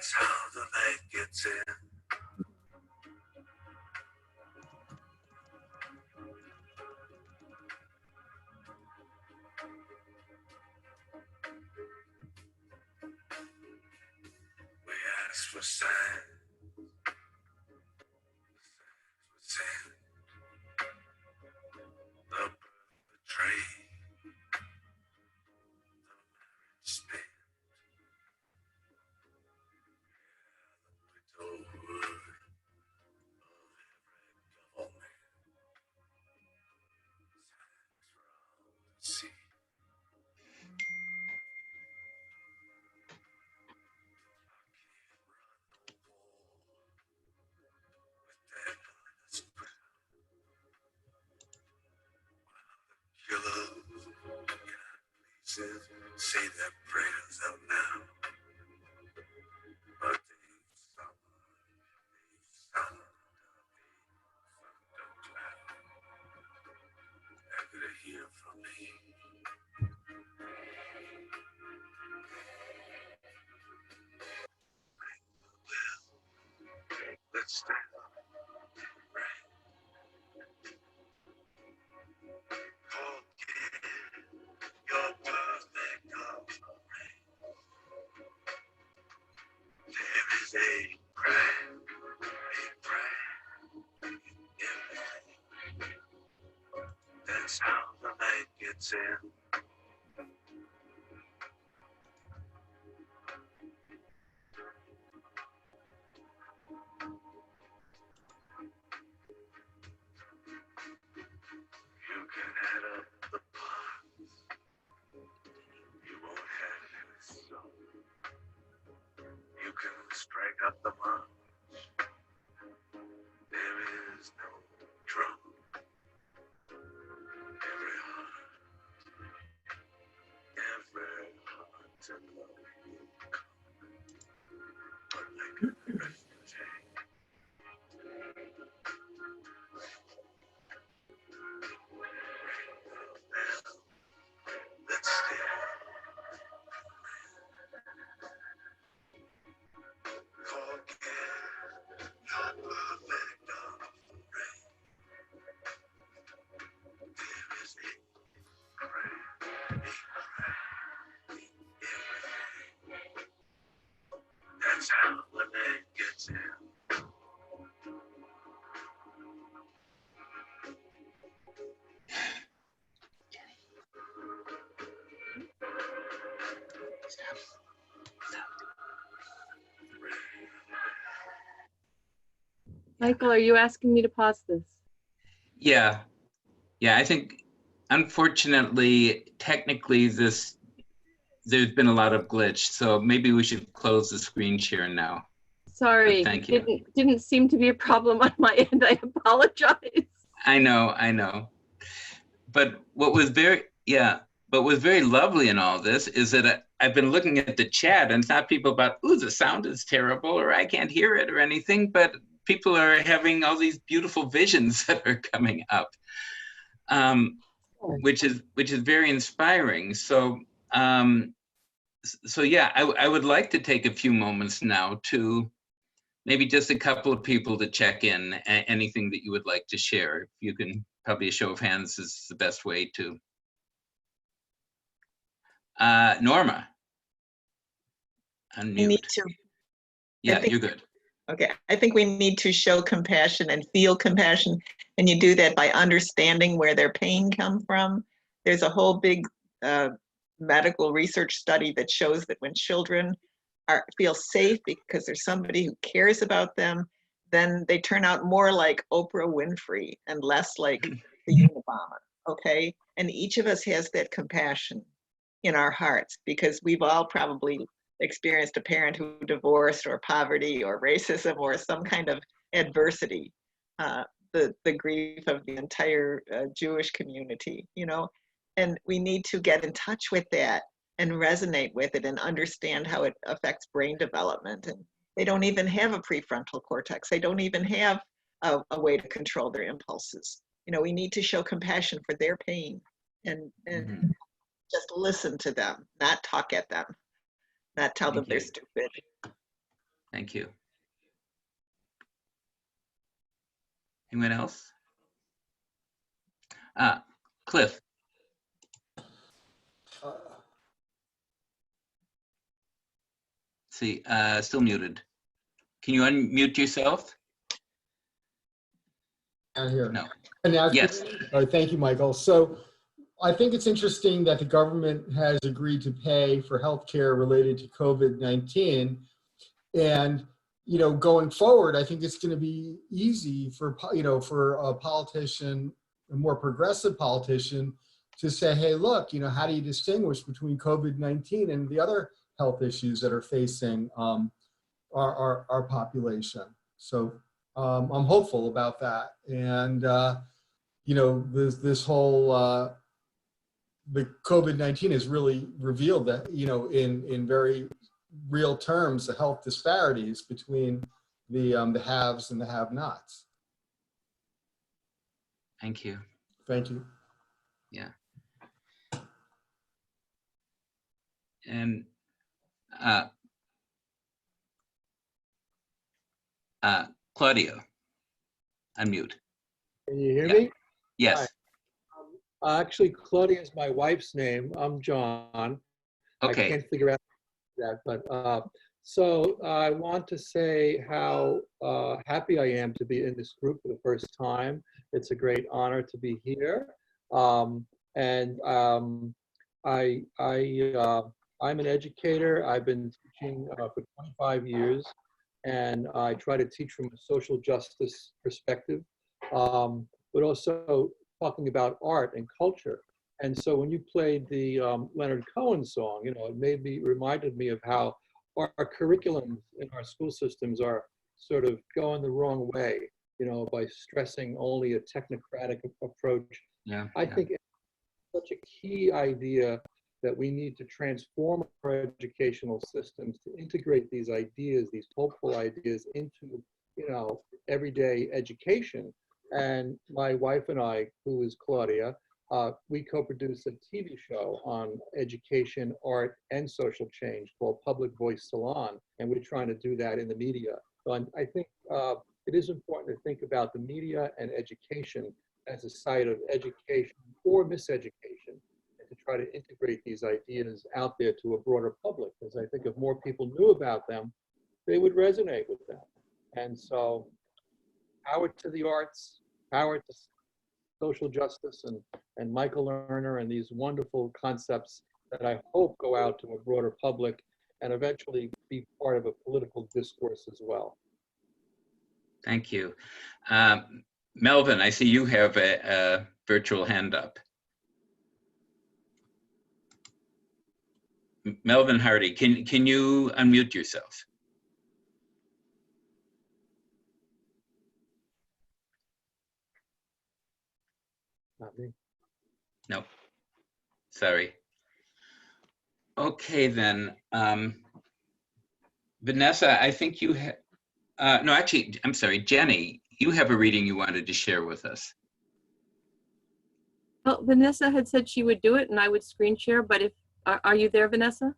That's how the light gets in. We ask for signs. Sand, the tree, the spin, the wood of every devil man. See, killers, please say their prayers out now. But they've summoned a cloud. Never to hear from me. Let's stand up and pray. Forget your perfect offering. There is a crack, in everything. That's how the night gets in. You can add up the parts. You won't have any song. You can strike up the march. There is no drum. Every heart to love will come. But like a refugee. Let's stay. Forget your perfect offering. There is a crack, in everything. That's how the night gets in. Michael, are you asking me to pause this? Yeah, I think unfortunately, technically there's been a lot of glitch, so maybe we should close the screen share now. Sorry, Thank you. Didn't seem to be a problem on my end. I apologize. I know. But what was very lovely in all this is that I've been looking at the chat, and it's not people about, ooh, the sound is terrible, or I can't hear it or anything, but people are having all these beautiful visions that are coming up, which is very inspiring. So yeah, I would like to take a few moments now to maybe just a couple of people to check in, anything that you would like to share. You can, probably a show of hands is the best way to. Norma. Unmute. We need to. Yeah, you're good. Okay, I think we need to show compassion and feel compassion, and you do that by understanding where their pain comes from. There's a whole big medical research study that shows that when children feel safe because there's somebody who cares about them, then they turn out more like Oprah Winfrey and less like the Unabomber, okay? And each of us has that compassion in our hearts because we've all probably experienced a parent who divorced or poverty or racism or some kind of adversity, the grief of the entire Jewish community, you know? And we need to get in touch with that and resonate with it and understand how it affects brain development. And they don't even have a prefrontal cortex. They don't even have a way to control their impulses. You know, we need to show compassion for their pain and just listen to them, not talk at them, not tell them they're stupid. Thank you. Anyone else? Cliff. See, still muted. Can you unmute yourself? Here. No. And now, Yes. all right, thank you, Michael. So I think it's interesting that the government has agreed to pay for healthcare related to COVID-19. And, you know, going forward, I think it's going to be easy for, you know, for a politician, a more progressive politician, to say, hey, look, you know, how do you distinguish between COVID-19 and the other health issues that are facing our population? So I'm hopeful about that. And, you know, this whole, the COVID-19 has really revealed that, you know, in very real terms, the health disparities between the haves and the have-nots. Thank you. Thank you. Yeah. And Claudia, unmute. Can you hear me? Yes. Hi. Actually, Claudia is my wife's name. I'm John. Okay. I can't figure out that, but so I want to say how happy I am to be in this group for the first time. It's a great honor to be here. I'm an educator. I've been teaching for 25 years, and I try to teach from a social justice perspective, but also talking about art and culture. And so when you played the Leonard Cohen song, you know, it reminded me of how our curriculums in our school systems are sort of going the wrong way, you know, by stressing only a technocratic approach. Yeah. I think it's such a key idea that we need to transform our educational systems to integrate these ideas, these hopeful ideas, into, you know, everyday education. And my wife and I, who is Claudia, we co-produce a TV show on education, art, and social change called Public Voice Salon, and we're trying to do that in the media. So I think it is important to think about the media and education as a site of education or miseducation, and to try to integrate these ideas out there to a broader public, because I think if more people knew about them, they would resonate with them. And so, power to the arts, power to social justice, and Michael Lerner, and these wonderful concepts that I hope go out to a broader public and eventually be part of a political discourse as well. Thank you. Melvin, I see you have a virtual hand up. Melvin Hardy, can you unmute yourself? Not me. No, sorry. Okay then, Vanessa, I think you have, no, actually, I'm sorry, Jenny, you have a reading you wanted to share with us. Well, Vanessa had said she would do it and I would screen share, but if, are you there, Vanessa?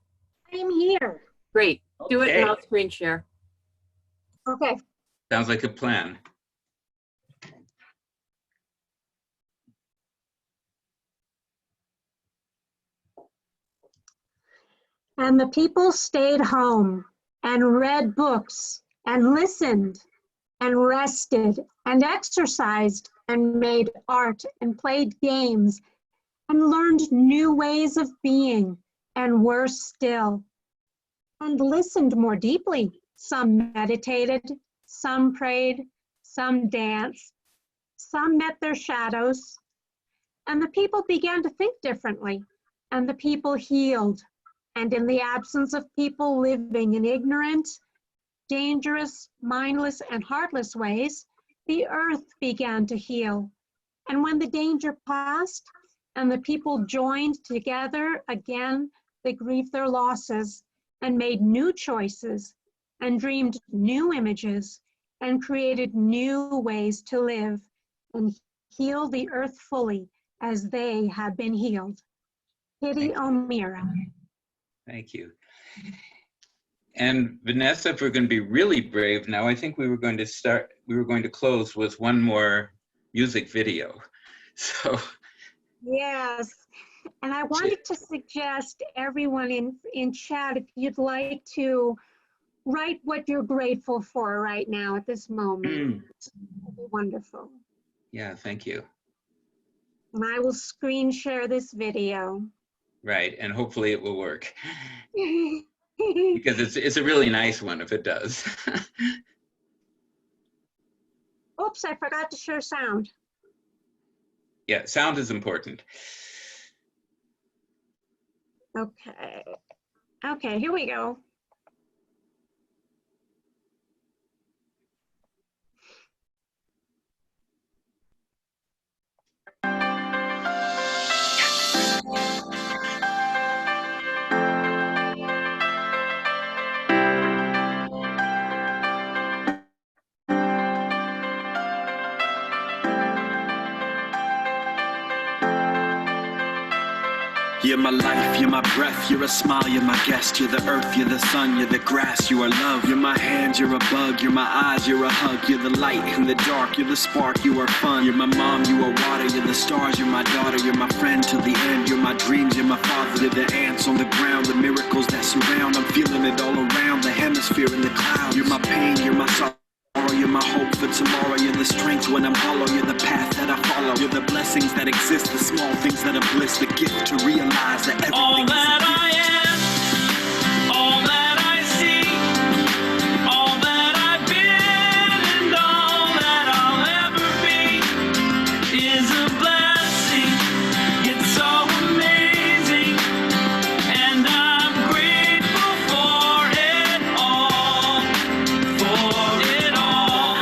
I'm here. Great, do it Okay. and I'll screen share. Okay. Sounds like a plan. And the people stayed home and read books and listened and rested and exercised and made art and played games and learned new ways of being and were still and listened more deeply. Some meditated, some prayed, some danced, some met their shadows. And the people began to think differently, and the people healed. And in the absence of people living in ignorant, dangerous, mindless, and heartless ways, the earth began to heal. And when the danger passed and the people joined together again, they grieved their losses and made new choices and dreamed new images and created new ways to live and heal the earth fully as they had been healed. Kitty O'Meara. Thank you. And Vanessa, if we're going to be really brave now, I think we were going to close with one more music video. So. Yes. And I wanted to suggest everyone in chat, if you'd like to write what you're grateful for right now at this moment. It'd be wonderful. Yeah, thank you. And I will screen share this video. Right, and hopefully it will work. Because it's a really nice one if it does. Oops, I forgot to share sound. Yeah, sound is important. Okay. Okay, here we go. You're my life, you're my breath, you're a smile, you're my guest, you're the earth, you're the sun, you're the grass, you are love. You're my hands, you're a bug, you're my eyes, you're a hug, you're the light in the dark, you're the spark, you are fun. You're my mom, you are water, you're the stars, you're my daughter, you're my friend till the end, you're my dreams, you're my father, you're the ants on the ground, the miracles that surround. I'm feeling it all around, the hemisphere in the clouds. You're my pain, you're my sorrow. You're my hope for tomorrow, you're the strength when I'm hollow, you're the path that I follow, you're the blessings that exist, the small things that are bliss, the gift to realize that everything all that is a gift. I am, all that I see, all that I've been, and all that I'll ever be is a blessing, it's so amazing, and I'm grateful for it all, for it all.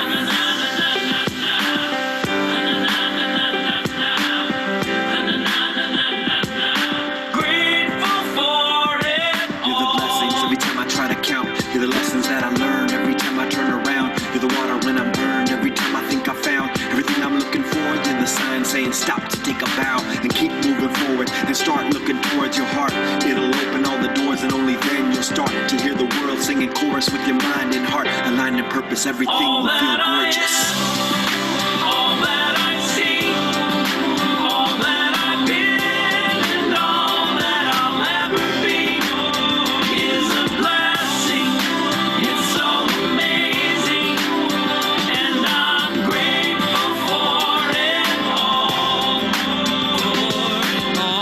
You're the lessons that I learned every time I turn around. You're the water when I'm burned, every time I think I found everything I'm looking for. You're the sign saying stop to take a bow and keep moving forward and start looking towards your heart. It'll open all the doors and only then you'll start to hear the world singing chorus with your mind and heart. Aligned in purpose, everything will feel gorgeous. All that I see, all that I've been, and all that I'll ever be is a blessing. It's so amazing, and I'm grateful for it all.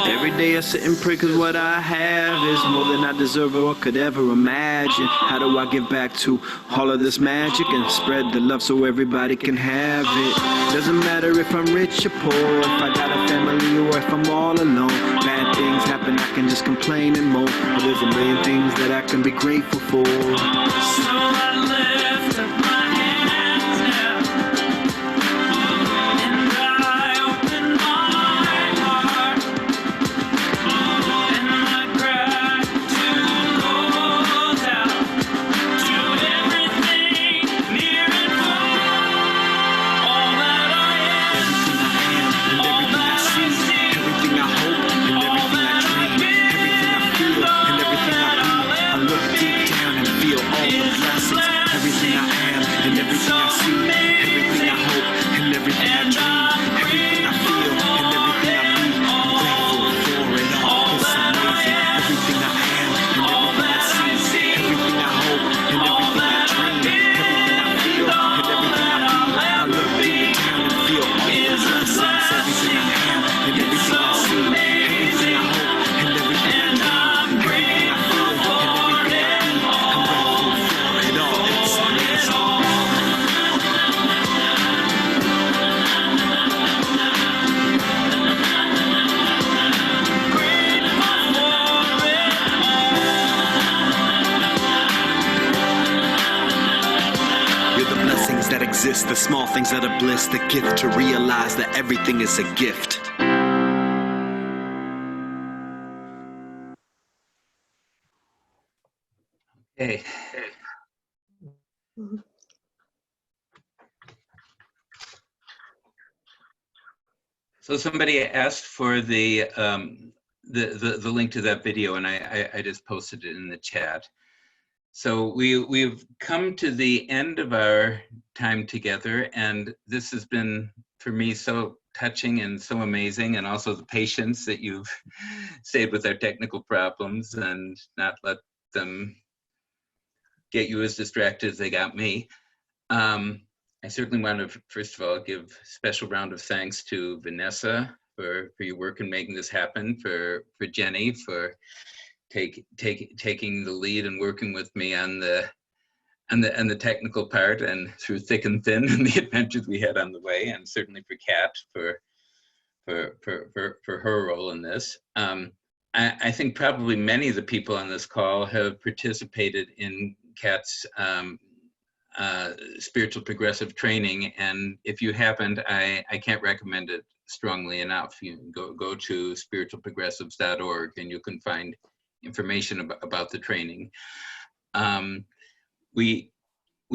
Every day I sit and pray, cause what I have is more than I deserve or could ever imagine. How do I give back to all of this magic and spread the love so everybody can have it? Doesn't matter if I'm rich or poor, if I got a family or if I'm all alone. Bad things happen, I can just complain and moan, but there's a million things that I can be grateful for. So I lift up my hands now, and I open my heart, and my gratitude goes out to everything near and far. All that I am, and everything I see, everything I hope, and everything I dream, everything I feel, and everything I be. I look deep down and feel all the blessings. Everything I am, and everything I see, everything I hope, and everything I dream, everything I feel, and everything I be. I'm grateful for it all. It's amazing. Everything I am, and everything I see, everything I hope, and everything I dream, everything I feel, and everything I be. I look deep down and feel all the blessings. Everything I am, and everything I see, everything I hope, and everything I dream, everything I feel, and everything I be. I'm grateful for it all. It's amazing. You're the blessings that exist, the small things that are bliss, the gift to realize that everything is a gift. Okay. So somebody asked for the link to that video, and I just posted it in the chat. So we've come to the end of our time together, and this has been, for me, so touching and so amazing, and also the patience that you've stayed with our technical problems and not let them get you as distracted as they got me. I certainly want to, first of all, give a special round of thanks to Vanessa for your work in making this happen, for Jenny for taking the lead and working with me on the technical part and through thick and thin and the adventures we had on the way, and certainly for Kat for her role in this. I think probably many of the people on this call have participated in Kat's spiritual progressive training, and if you haven't, I can't recommend it strongly enough. You can go to spiritualprogressives.org and you can find information about the training. We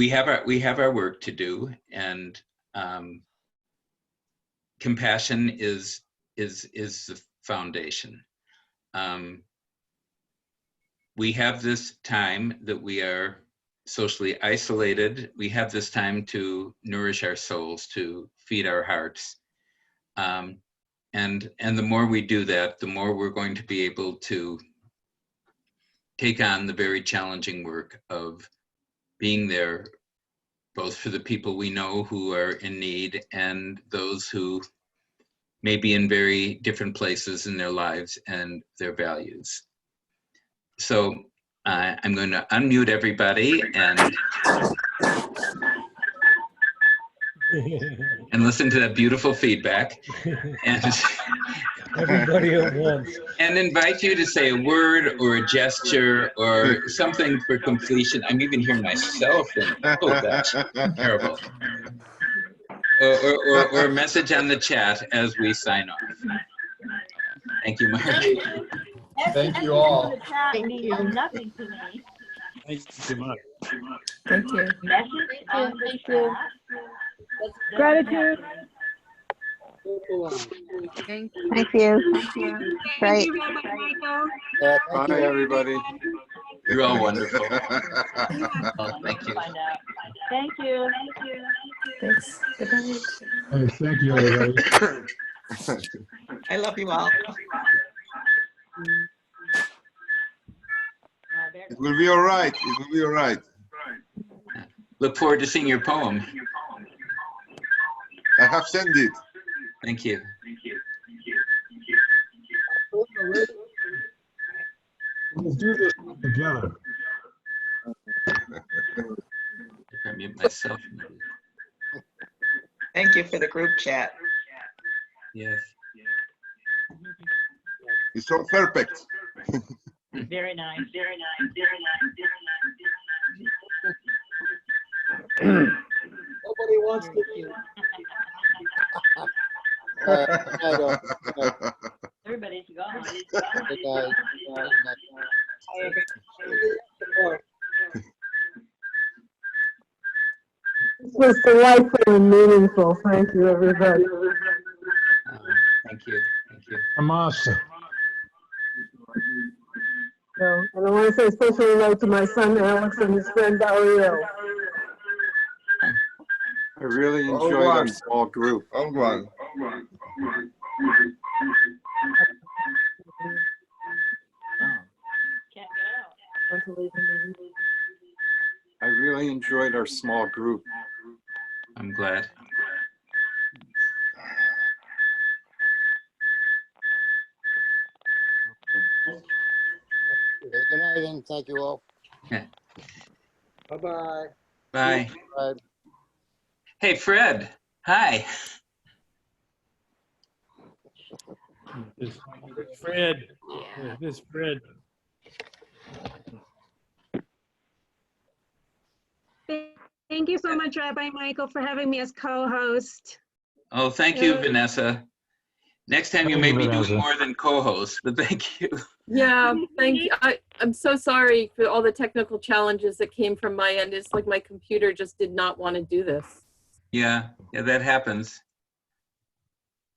have our work to do, and compassion is the foundation. We have this time that we are socially isolated. We have this time to nourish our souls, to feed our hearts. And the more we do that, the more we're going to be able to take on the very challenging work of being there, both for the people we know who are in need and those who may be in very different places in their lives and their values. So I'm going to unmute everybody and listen to that beautiful feedback, and everybody at once, and invite you to say a word or a gesture or something for completion. I'm even hearing myself and oh gosh, terrible. Or a message on the chat as we sign off. Thank you, Mark. Thank you all. Thank you. Nothing to me. Thank you so much. Thank you. Message on the chat. Gratitude. Thank you. Thank you. Great. Bye, everybody. You're all wonderful. Oh, thank you. Thank you. Thanks. Good night. Hey, thank you, everybody. I love you all. It will be all right. It will be all right. Look forward to seeing your poem. I have sent it. Thank you. We'll do this together. I mute myself. Thank you for the group chat. Yes. It's all perfect. Very nice. Very nice. Nobody wants to do. Everybody's gone. This was delightful and meaningful. Thank you, everybody. Thank you. Thank you. Amasa. So, and I want to say a special hello to my son Alex and his friend Ariel. I really enjoyed our small group. All one. Can't get out. I really enjoyed our small group. I'm glad. Good night, and thank you all. Bye-bye. Bye. Bye. Hey, Fred. Hi. It's Fred. It's Fred. Thank you so much, Rabbi Michael, for having me as co-host. Oh, thank you, Vanessa. Next time you may be doing Vanessa. more than co-host, but thank you. Yeah, thank you. I'm so sorry for all the technical challenges that came from my end. It's like my computer just did not want to do this. Yeah, that happens.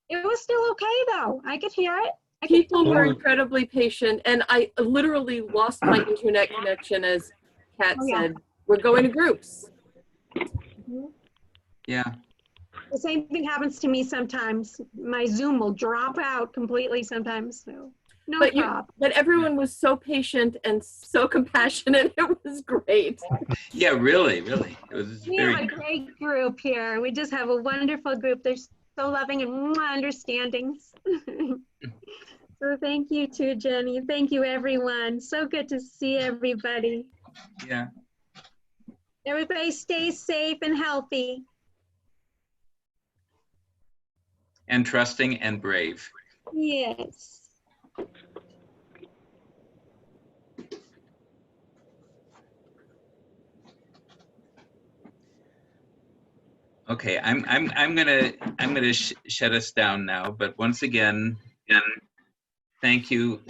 It was still okay, though. I could hear it. People were incredibly patient, and I literally lost my internet connection as Kat Oh, yeah. said, we're going to groups. Yeah. The same thing happens to me sometimes. My Zoom will drop out completely sometimes, so no problem. But everyone was so patient and so compassionate. It was great. Yeah, really. It was We very have a great group here. We just have a wonderful group. They're so loving and understanding. So thank you too, Jenny. Thank you, everyone. So good to see everybody. Yeah. Everybody stay safe and healthy. And trusting and brave. Yes. Okay, I'm gonna shut us down now. But once again, thank you